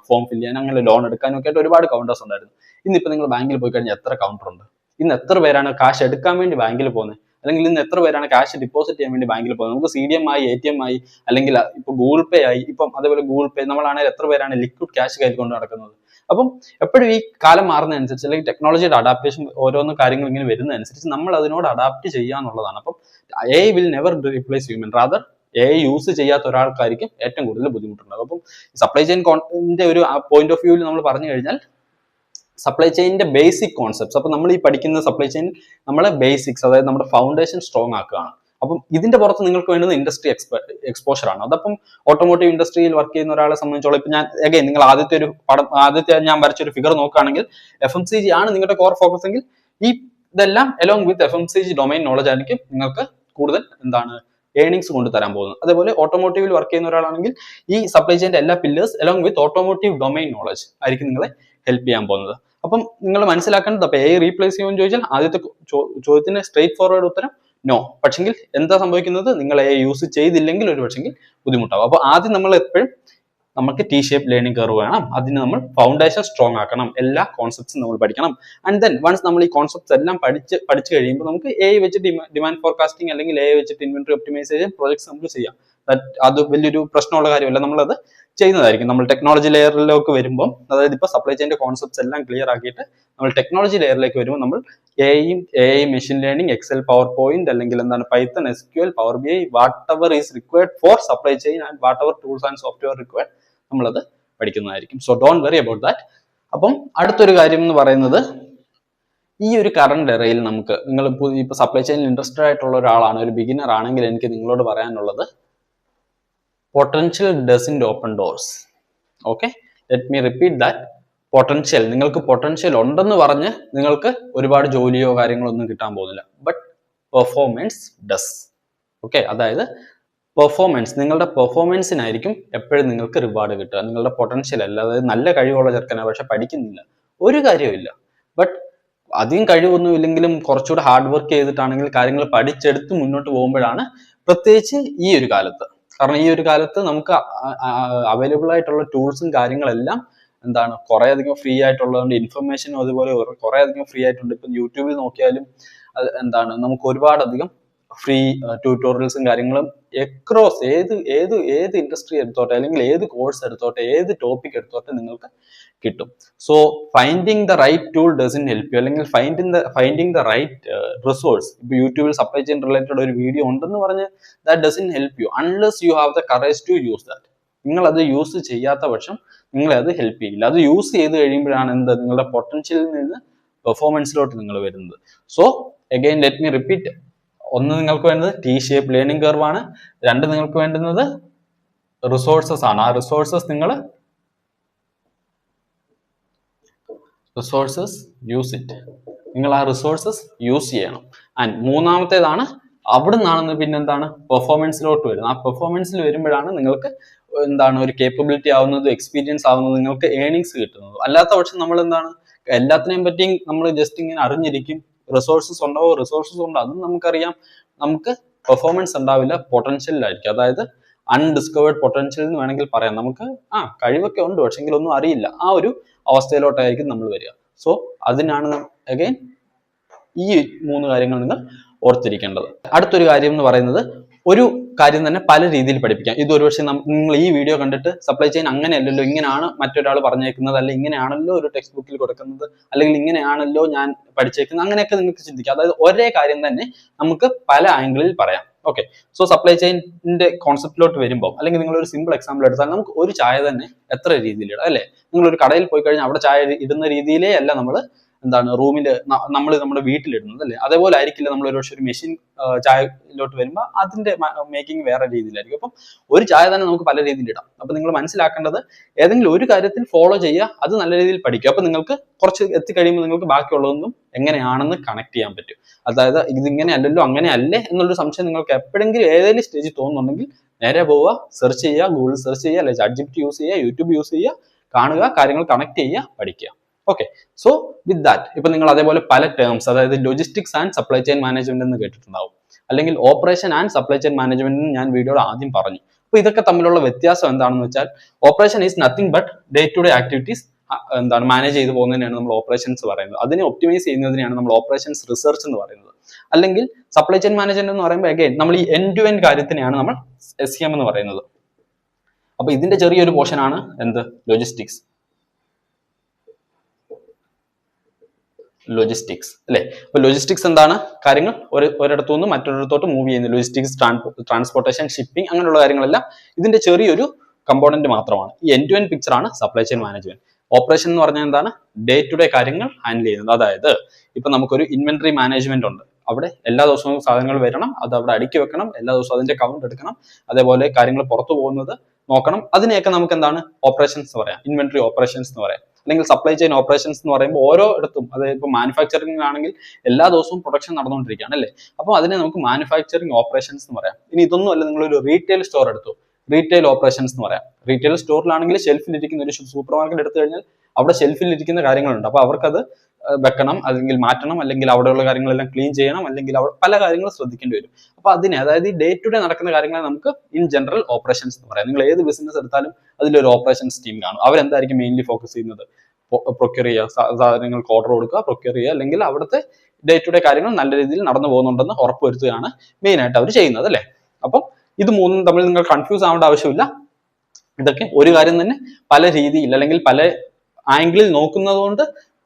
ഫോം ഫില്ല് ചെയ്യാനും, അങ്ങനെ ലോൺ എടുക്കാനും ഒക്കെ ആയിട്ട് ഒരുപാട് കൗണ്ടേഴ്സ് ഉണ്ടായിരുന്നു. ഇന്നിപ്പോ നിങ്ങൾ ബാങ്കിൽ പോയി കഴിഞ്ഞാൽ എത്ര കൗണ്ടർ ഉണ്ട്? ഇന്ന് എത്ര പേരാണ് കാശ് എടുക്കാൻ വേണ്ടി ബാങ്കിൽ പോകുന്നത്, അല്ലെങ്കിൽ ഇന്ന് എത്ര പേരാണ് ക്യാഷ് ഡിപ്പോസിറ്റ് ചെയ്യാൻ വേണ്ടി ബാങ്കിൽ പോകുന്നത്? നമുക്ക് CDM ആയി, ATM ആയി, അല്ലെങ്കിൽ ഇപ്പൊ ഗൂഗിൾ പേ ആയി. ഇപ്പം അതേപോലെ ഗൂഗിൾ പേ നമ്മളാണെങ്കിൽ എത്ര പേരാണ് ലിക്വിഡ് ക്യാഷ് കയ്യിൽ കൊണ്ട് നടക്കുന്നത്? അപ്പം എപ്പോഴും ഈ കാലം മാറുന്നതനുസരിച്ച്, അല്ലെങ്കിൽ ടെക്നോളജിയുടെ അഡാപ്റ്റേഷൻ ഓരോന്ന് കാര്യങ്ങൾ ഇങ്ങനെ വരുന്നതനുസരിച്ച് നമ്മൾ അതിനോട് അഡാപ്റ്റ് ചെയ്യാന്നുള്ളതാണ്. അപ്പം AI will never replace human, rather AI use ചെയ്യാത്ത ഒരാൾക്കായിരിക്കും ഏറ്റവും കൂടുതൽ ബുദ്ധിമുട്ടുണ്ടാകും. അപ്പം സപ്ലൈ ചെയിൻ ഒരു പോയിന്റ് ഓഫ് വ്യൂവിൽ നമ്മൾ പറഞ്ഞു കഴിഞ്ഞാൽ, സപ്ലൈ ചെയിനിന്റെ ബേസിക് കോൺസെപ്റ്റ്സ്, അപ്പൊ നമ്മൾ ഈ പഠിക്കുന്ന സപ്ലൈ ചെയിൻ നമ്മളെ ബേസിക്സ്, അതായത് നമ്മുടെ ഫൗണ്ടേഷൻ സ്ട്രോങ് ആക്കുകയാണ്. അപ്പം ഇതിന്റെ പുറത്ത് നിങ്ങൾക്ക് വേണ്ടുന്ന ഇൻഡസ്ട്രി എക്സ്പോഷർ ആണ്. അതപ്പം ഓട്ടോമോട്ടീവ് ഇൻഡസ്ട്രിയിൽ വർക്ക് ചെയ്യുന്ന ഒരാളെ സംബന്ധിച്ചോളം, ഇപ്പൊ ഞാൻ അഗൈൻ നിങ്ങൾ ആദ്യത്തെ ഞാൻ വരച്ചൊരു ഫിഗർ നോക്കുകയാണെങ്കിൽ, FMCG ആണ് നിങ്ങളുടെ കോർ ഫോക്കസ് എങ്കിൽ, ഇതെല്ലാം along with FMCG domain knowledge ആയിരിക്കും നിങ്ങൾക്ക് കൂടുതൽ എന്താണ് ഏർണിങ്സ് കൊണ്ടുതരാൻ പോകുന്നത്. അതേപോലെ ഓട്ടോമോട്ടീവിൽ വർക്ക് ചെയ്യുന്ന ഒരാളാണെങ്കിൽ ഈ സപ്ലൈ ചെയിന്റെ എല്ലാ pillars along with automotive domain knowledge ആയിരിക്കും നിങ്ങളെ ഹെൽപ്പ് ചെയ്യാൻ പോകുന്നത്. അപ്പം നിങ്ങൾ മനസ്സിലാക്കേണ്ടത്, അപ്പൊ AI റീപ്ലേസ് ചെയ്യുമെന്ന് ചോദിച്ചാൽ ആദ്യത്തെ ചോദ്യത്തിന് സ്ട്രേറ്റ് ഫോർവേഡ് ഉത്തരം നോ. പക്ഷെങ്കിൽ എന്താ സംഭവിക്കുന്നത്, നിങ്ങൾ AI യൂസ് ചെയ്തില്ലെങ്കിൽ ഒരു പക്ഷെങ്കിൽ ബുദ്ധിമുട്ടാവും. അപ്പൊ ആദ്യം നമ്മൾ എപ്പോഴും നമുക്ക് T-ഷേപ്പ് ലേണിംഗ് കർവ് വേണം. അതിന് നമ്മൾ ഫൗണ്ടേഷൻ സ്ട്രോങ് ആക്കണം, എല്ലാ കോൺസെപ്റ്റ്സും നമ്മൾ പഠിക്കണം. ആൻഡ് ദെൻ വൺസ് നമ്മൾ ഈ കോൺസെപ്റ്റ്സ് എല്ലാം പഠിച്ചു കഴിയുമ്പോൾ നമുക്ക് AI വെച്ച് ഡിമാൻഡ് ഫോർകാസ്റ്റിംഗ്, അല്ലെങ്കിൽ AI വെച്ചിട്ട് ഇൻവെന്ററി ഒപ്റ്റിമൈസേഷൻ പ്രോജക്ട്സ് നമുക്ക് ചെയ്യാം. അത് വലിയൊരു പ്രശ്നമുള്ള കാര്യമല്ല, നമ്മളത് ചെയ്യുന്നതായിരിക്കും. നമ്മൾ ടെക്നോളജി ലെയറിലേക്ക് വരുമ്പോൾ, അതായത് ഇപ്പൊ സപ്ലൈ ചെയിന്റെ കോൺസെപ്റ്റ്സ് എല്ലാം ക്ലിയർ ആക്കിയിട്ട് നമ്മൾ ടെക്നോളജി ലെയറിലേക്ക് വരുമ്പോൾ, നമ്മൾ AI machine learning, Excel, PowerPoint, അല്ലെങ്കിൽ എന്താണ് Python, SQL, power BI, whatever is required for supply chain and whatever tools and software required, നമ്മളത് പഠിക്കുന്നതായിരിക്കും. So don't worry about that. അപ്പം അടുത്തൊരു കാര്യം എന്ന് പറയുന്നത്, ഈ ഒരു കറണ്ട് എറയിൽ നമുക്ക്, നിങ്ങൾ ഇപ്പൊ സപ്ലൈ ചെയിനിൽ ഇൻട്രസ്റ്റഡ് ആയിട്ടുള്ള ഒരാളാണ്, ഒരു ബിഗിനർ ആണെങ്കിൽ എനിക്ക് നിങ്ങളോട് പറയാനുള്ളത്, potential doesn't open doors. Okay, let me repeat that. Potential, നിങ്ങൾക്ക് പൊട്ടൻഷ്യൽ ഉണ്ടെന്ന് പറഞ്ഞ് നിങ്ങൾക്ക് ഒരുപാട് ജോലിയോ കാര്യങ്ങളോ ഒന്നും കിട്ടാൻ പോകുന്നില്ല. But performance does. ഓക്കെ, അതായത് പെർഫോമൻസ്, നിങ്ങളുടെ പെർഫോമൻസിനായിരിക്കും എപ്പോഴും നിങ്ങൾക്ക് റിവാർഡ് കിട്ടുക, നിങ്ങളുടെ പൊട്ടൻഷ്യൽ അല്ല. അതായത് നല്ല കഴിവുള്ള ചെറുക്കനാണ് പക്ഷെ പഠിക്കുന്നില്ല, ഒരു കാര്യമില്ല. ബട്ട് അധികം കഴിവൊന്നും ഇല്ലെങ്കിലും കുറച്ചുകൂടെ ഹാർഡ് വർക്ക് ചെയ്തിട്ടാണെങ്കിൽ കാര്യങ്ങൾ പഠിച്ചെടുത്ത് മുന്നോട്ട് പോകുമ്പോഴാണ്, പ്രത്യേകിച്ച് ഈ ഒരു കാലത്ത്, കാരണം ഈ ഒരു കാലത്ത് നമുക്ക് അവൈലബിൾ ആയിട്ടുള്ള ടൂൾസും കാര്യങ്ങളെല്ലാം എന്താണ് കുറെ അധികം ഫ്രീ ആയിട്ടുള്ളതുകൊണ്ട്, ഇൻഫർമേഷനും അതുപോലെ കുറെ അധികം ഫ്രീ ആയിട്ടുണ്ട്. ഇപ്പം യൂട്യൂബിൽ നോക്കിയാലും എന്താണ് നമുക്ക് ഒരുപാടധികം ഫ്രീ ട്യൂട്ടോറിയൽസും കാര്യങ്ങളും എക്രോസ് ഏത് ഇൻഡസ്ട്രി എടുത്തോട്ടെ, അല്ലെങ്കിൽ ഏത് കോഴ്സ് എടുത്തോട്ടെ, ഏത് ടോപ്പിക് എടുത്തോട്ടെ നിങ്ങൾക്ക് കിട്ടും. So finding the right tool doesn't help you, അല്ലെങ്കിൽ ഫൈൻഡിങ് ദ റൈറ്റ് റിസോഴ്സ്. ഇപ്പൊ യൂട്യൂബിൽ സപ്ലൈ ചെയിൻ റിലേറ്റഡ് ഒരു വീഡിയോ ഉണ്ടെന്ന് പറഞ്ഞ് that doesn't help you unless you have the courage to use that. നിങ്ങൾ അത് യൂസ് ചെയ്യാത്ത പക്ഷം നിങ്ങളെ അത് ഹെൽപ്പ് ചെയ്യില്ല. അത് യൂസ് ചെയ്ത് കഴിയുമ്പോഴാണ് എന്ത് നിങ്ങളുടെ പൊട്ടൻഷ്യലിൽ നിന്ന് പെർഫോമൻസിലോട്ട് നിങ്ങൾ വരുന്നത്. So again let me repeat, ഒന്ന് നിങ്ങൾക്ക് വേണ്ടത് ടി ഷേപ്പ് ലേണിംഗ് കർവ് ആണ്. രണ്ട് നിങ്ങൾക്ക് വേണ്ടുന്നത് റിസോഴ്സസ് ആണ്. ആ റിസോഴ്സസ് യൂസ് ഇറ്റ്. നിങ്ങൾ ആ റിസോഴ്സസ് യൂസ് ചെയ്യണം. ആൻഡ് മൂന്നാമത്തേതാണ് അവിടെ നിന്നാണ് പിന്നെന്താണ് പെർഫോമൻസിലോട്ട് വരുന്നത്. ആ പെർഫോമൻസിൽ വരുമ്പോഴാണ് നിങ്ങൾക്ക് എന്താണ് ഒരു കേപ്പബിലിറ്റി ആവുന്നത്, എക്സ്പീരിയൻസ് ആവുന്നത്, നിങ്ങൾക്ക് ഏണിങ്സ് കിട്ടുന്നത്. അല്ലാത്ത പക്ഷം നമ്മൾ എന്താണ് എല്ലാത്തിനെയും പറ്റിയും നമ്മൾ ജസ്റ്റ് ഇങ്ങനെ അറിഞ്ഞിരിക്കും. റിസോഴ്സസ് ഉണ്ടോ അതും നമുക്കറിയാം, നമുക്ക് പെർഫോമൻസ് ഉണ്ടാവില്ല, പൊട്ടൻഷ്യലിലായിരിക്കും. അതായത് അൺഡിസ്കവേർഡ് പൊട്ടൻഷ്യൽ എന്ന് വേണമെങ്കിൽ പറയാം. നമുക്ക് കഴിവൊക്കെ ഉണ്ട് പക്ഷെങ്കിൽ ഒന്നും അറിയില്ല. ആ ഒരു അവസ്ഥയിലോട്ടായിരിക്കും നമ്മൾ വരിക. സോ അതിനാണ് അഗൈൻ ഈ 3 കാര്യങ്ങൾ നിങ്ങൾ ഓർത്തിരിക്കേണ്ടത്. അടുത്തൊരു കാര്യം എന്ന് പറയുന്നത്, ഒരു കാര്യം തന്നെ പല രീതിയിൽ പഠിപ്പിക്കാം. ഇത് ഒരുപക്ഷെ നിങ്ങൾ ഈ വീഡിയോ കണ്ടിട്ട് സപ്ലൈ ചെയിൻ അങ്ങനെയല്ലല്ലോ, ഇങ്ങനെയാണ് മറ്റൊരാൾ പറഞ്ഞേക്കുന്നത്, അല്ലെങ്കിൽ ഇങ്ങനെയാണല്ലോ ഒരു ടെക്സ്റ്റ് ബുക്കിൽ കൊടുക്കുന്നത്, അല്ലെങ്കിൽ ഇങ്ങനെയാണല്ലോ ഞാൻ പഠിച്ചേക്കുന്നത്, അങ്ങനെയൊക്കെ നിങ്ങൾക്ക് ചിന്തിക്കാം. അതായത് ഒരേ കാര്യം തന്നെ നമുക്ക് പല ആംഗിളിൽ പറയാം. ഓക്കെ, സോ സപ്ലൈ ചെയിനിന്റെ കോൺസെപ്റ്റിലോട്ട് വരുമ്പോൾ, അല്ലെങ്കിൽ നിങ്ങൾ ഒരു സിമ്പിൾ എക്സാമ്പിൾ എടുത്താൽ, നമുക്ക് ഒരു ചായ തന്നെ എത്ര രീതിയിൽ ഇടാം അല്ലെ? നിങ്ങൾ ഒരു കടയിൽ പോയി കഴിഞ്ഞാൽ അവിടെ ചായ ഇടുന്ന രീതിയിലേ അല്ല നമ്മൾ റൂമിൽ നമ്മൾ നമ്മുടെ വീട്ടിലിടുന്നത് അല്ലേ? അതേപോലെ ആയിരിക്കില്ല നമ്മൾ ഒരു മെഷീൻ ചായയിലോട്ട് വരുമ്പോൾ അതിന്റെ മേക്കിംഗ് വേറെ രീതിയിലായിരിക്കും. അപ്പം ഒരു ചായ തന്നെ നമുക്ക് പല രീതിയിൽ ഇടാം. അപ്പൊ നിങ്ങൾ മനസ്സിലാക്കേണ്ടത്, ഏതെങ്കിലും ഒരു കാര്യത്തിൽ ഫോളോ ചെയ്യുക, അത് നല്ല രീതിയിൽ പഠിക്കുക. അപ്പൊ നിങ്ങൾക്ക് കുറച്ച് എത്തിക്കഴിയുമ്പോൾ നിങ്ങൾക്ക് ബാക്കിയുള്ളതൊന്നും എങ്ങനെയാണെന്ന് കണക്ട് ചെയ്യാൻ പറ്റും. അതായത് ഇതിങ്ങനെ അല്ലല്ലോ അങ്ങനെ അല്ലേ എന്നുള്ളൊരു സംശയം നിങ്ങൾക്ക് എപ്പോഴെങ്കിലും ഏതെങ്കിലും സ്റ്റേജിൽ തോന്നുന്നുണ്ടെങ്കിൽ നേരെ പോവുക, സെർച്ച് ചെയ്യുക, ഗൂഗിൾ സെർച്ച് ചെയ്യുക, അല്ലെങ്കിൽ ChatGPT യൂസ് ചെയ്യുക, യൂട്യൂബ് യൂസ് ചെയ്യുക, കാണുക, കാര്യങ്ങൾ കണക്ട് ചെയ്യുക, പഠിക്കുക. ഓക്കെ, സോ വിത്ത് ദാറ്റ് ഇപ്പൊ നിങ്ങൾ അതേപോലെ പല ടേംസ്, അതായത് logistics and supply chain management എന്ന് കേട്ടിട്ടുണ്ടാവും, അല്ലെങ്കിൽ operation and supply chain management എന്ന് ഞാൻ വീഡിയോയുടെ ആദ്യം പറഞ്ഞു. അപ്പൊ ഇതൊക്കെ തമ്മിലുള്ള വ്യത്യാസം എന്താണെന്ന് വെച്ചാൽ, operation is nothing but day to day activities manage ചെയ്ത് പോകുന്നതിനാണ് നമ്മൾ ഓപ്പറേഷൻസ് പറയുന്നത്. അതിനെ ഒപ്റ്റിമൈസ് ചെയ്യുന്നതിനാണ് നമ്മൾ ഓപ്പറേഷൻസ് റിസർച്ച് എന്ന് പറയുന്നത്. അല്ലെങ്കിൽ സപ്ലൈ ചെയിൻ മാനേജ്മെന്റ് എന്ന് പറയുമ്പോൾ അഗൈൻ നമ്മൾ ഈ എൻഡ് ടു എൻഡ് കാര്യത്തിനെയാണ് നമ്മൾ SCM എന്ന് പറയുന്നത്. അപ്പൊ ഇതിന്റെ ചെറിയൊരു പോർഷൻ ആണ് എന്ത് ലോജിസ്റ്റിക്സ് അല്ലെ? അപ്പൊ ലോജിസ്റ്റിക്സ് എന്താണ്? കാര്യങ്ങൾ ഒരിടത്തു നിന്ന് മറ്റൊരിടത്തോട്ട് മൂവ് ചെയ്യുന്നത്. ലോജിസ്റ്റിക്സ്, ട്രാൻസ്പോർട്ടേഷൻ, ഷിപ്പിംഗ്, അങ്ങനെയുള്ള കാര്യങ്ങളെല്ലാം ഇതിന്റെ ചെറിയൊരു കമ്പോണന്റ് മാത്രമാണ്. ഈ എൻഡ് ടു എൻഡ് പിക്ചർ ആണ് സപ്ലൈ ചെയിൻ മാനേജ്മെന്റ്. ഓപ്പറേഷൻ എന്ന് പറഞ്ഞാൽ എന്താണ്? ഡേ ടു ഡേ കാര്യങ്ങൾ ഹാൻഡിൽ ചെയ്യുന്നത്. അതായത് ഇപ്പൊ നമുക്കൊരു ഇൻവെന്ററി മാനേജ്മെന്റ് ഉണ്ട്. അവിടെ എല്ലാ ദിവസവും സാധനങ്ങൾ വരണം, അത് അവിടെ അടുക്കി വെക്കണം, എല്ലാ ദിവസവും അതിന്റെ കൗണ്ട് എടുക്കണം, അതേപോലെ കാര്യങ്ങൾ പുറത്തു പോകുന്നത് നോക്കണം. അതിനെയൊക്കെ നമുക്ക് എന്താണ് ഓപ്പറേഷൻസ് എന്ന് പറയാം, ഇൻവെന്ററി ഓപ്പറേഷൻസ് എന്ന് പറയാം. അല്ലെങ്കിൽ സപ്ലൈ ചെയിൻ ഓപ്പറേഷൻസ് എന്ന് പറയുമ്പോൾ ഓരോയിടത്തും, അതായത് ഇപ്പോൾ മാനുഫാക്ചറിംഗ് ആണെങ്കിൽ എല്ലാ ദിവസവും പ്രൊഡക്ഷൻ നടന്നുകൊണ്ടിരിക്കുകയാണ് അല്ലേ? അപ്പോൾ അതിനെ നമുക്ക് മാനുഫാക്ചറിംഗ് ഓപ്പറേഷൻസ് എന്ന് പറയാം. ഇനി ഇതൊന്നും അല്ല, നിങ്ങളൊരു റീറ്റെയിൽ സ്റ്റോർ എടുത്തു, റീറ്റെയിൽ ഓപ്പറേഷൻസ് എന്ന് പറയാം. റീറ്റെയിൽ സ്റ്റോറിലാണെങ്കിൽ ഷെൽഫിൽ ഇരിക്കുന്ന ഒരു സൂപ്പർ മാർക്കറ്റ് എടുത്തു കഴിഞ്ഞാൽ അവിടെ ഷെൽഫിൽ ഇരിക്കുന്ന കാര്യങ്ങളുണ്ട്. അപ്പൊ അവർക്കത് വെക്കണം, അല്ലെങ്കിൽ മാറ്റണം, അല്ലെങ്കിൽ അവിടെയുള്ള കാര്യങ്ങളെല്ലാം ക്ലീൻ ചെയ്യണം, അല്ലെങ്കിൽ അവിടെ പല കാര്യങ്ങളും ശ്രദ്ധിക്കേണ്ടി വരും. അപ്പൊ അതിനെ, അതായത് ഈ ഡേ ടു ഡേ നടക്കുന്ന കാര്യങ്ങളെ നമുക്ക് ഇൻ ജനറൽ ഓപ്പറേഷൻസ് എന്ന് പറയാം. നിങ്ങൾ ഏത് ബിസിനസ് എടുത്താലും അതിലൊരു ഓപ്പറേഷൻസ് ടീം കാണും. അവരെന്തായിരിക്കും മെയിൻലി ഫോക്കസ് ചെയ്യുന്നത്? പ്രൊക്യൂർ ചെയ്യുക, സാധനങ്ങൾക്ക് ഓർഡർ കൊടുക്കുക, പ്രൊക്യൂർ ചെയ്യുക, അല്ലെങ്കിൽ അവിടുത്തെ ഡേ ടു ഡേ കാര്യങ്ങൾ നല്ല രീതിയിൽ നടന്നു പോകുന്നുണ്ടെന്ന് ഉറപ്പുവരുത്തുകയാണ് മെയിൻ ആയിട്ട് അവർ ചെയ്യുന്നത് അല്ലേ? അപ്പം ഇത് മൂന്നും തമ്മിൽ നിങ്ങൾ കൺഫ്യൂസ് ആവേണ്ട ആവശ്യമില്ല. ഇതൊക്കെ ഒരു കാര്യം തന്നെ പല രീതിയിൽ അല്ലെങ്കിൽ പല ആംഗിളിൽ നോക്കുന്നത് കൊണ്ട്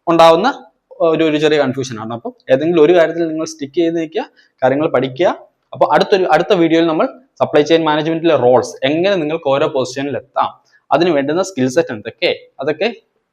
ഉണ്ടാവുന്ന ഒരു ചെറിയ കൺഫ്യൂഷൻ ആണ്. അപ്പം ഏതെങ്കിലും ഒരു കാര്യത്തിൽ നിങ്ങൾ സ്റ്റിക്ക് ചെയ്ത് നിൽക്കുക, കാര്യങ്ങൾ പഠിക്കുക. അപ്പോൾ അടുത്ത വീഡിയോയിൽ നമ്മൾ സപ്ലൈ ചെയിൻ മാനേജ്മെന്റിലെ റോൾസ്, എങ്ങനെ നിങ്ങൾക്ക് ഓരോ പൊസിഷനിൽ എത്താം, അതിന് വേണ്ടുന്ന സ്കിൽ സെറ്റ് എന്തൊക്കെ, അതൊക്കെ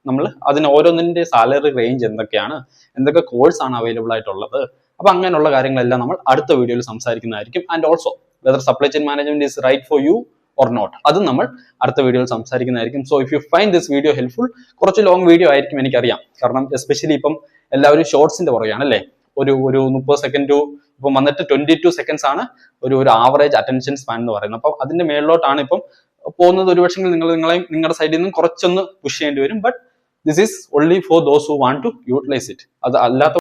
നമ്മൾ അതിന് ഓരോന്നിന്റെ സാലറി റേഞ്ച് എന്തൊക്കെയാണ്, എന്തൊക്കെ കോഴ്സ് ആണ് അവൈലബിൾ ആയിട്ടുള്ളത്, അപ്പൊ അങ്ങനെയുള്ള കാര്യങ്ങളെല്ലാം നമ്മൾ അടുത്ത വീഡിയോയിൽ സംസാരിക്കുന്നതായിരിക്കും. And also whether supply chain management is right for you or not, അതും നമ്മൾ അടുത്ത വീഡിയോയിൽ സംസാരിക്കുന്നതായിരിക്കും. So if you find this video helpful, കുറച്ച് ലോങ് വീഡിയോ ആയിരിക്കും എനിക്കറിയാം, കാരണം എസ്പെഷ്യലി ഇപ്പം എല്ലാവരും ഷോർട്സിന്റെ പുറകെയാണ് അല്ലേ? ഒരു 30 സെക്കൻഡ് ഇപ്പം വന്നിട്ട് 22 സെക്കൻഡ്സ് ആണ് ഒരു ആവറേജ് അറ്റൻഷൻ സ്പാൻ എന്ന് പറയുന്നത്. അപ്പം അതിന്റെ മേളിലോട്ടാണ് ഇപ്പം പോകുന്നത്. ഒരുപക്ഷെ നിങ്ങളുടെ സൈഡിൽ നിന്നും കുറച്ചൊന്ന് പുഷ് ചെയ്യേണ്ടി വരും. But this is only for those who want to utilise it. അത് അല്ലാത്ത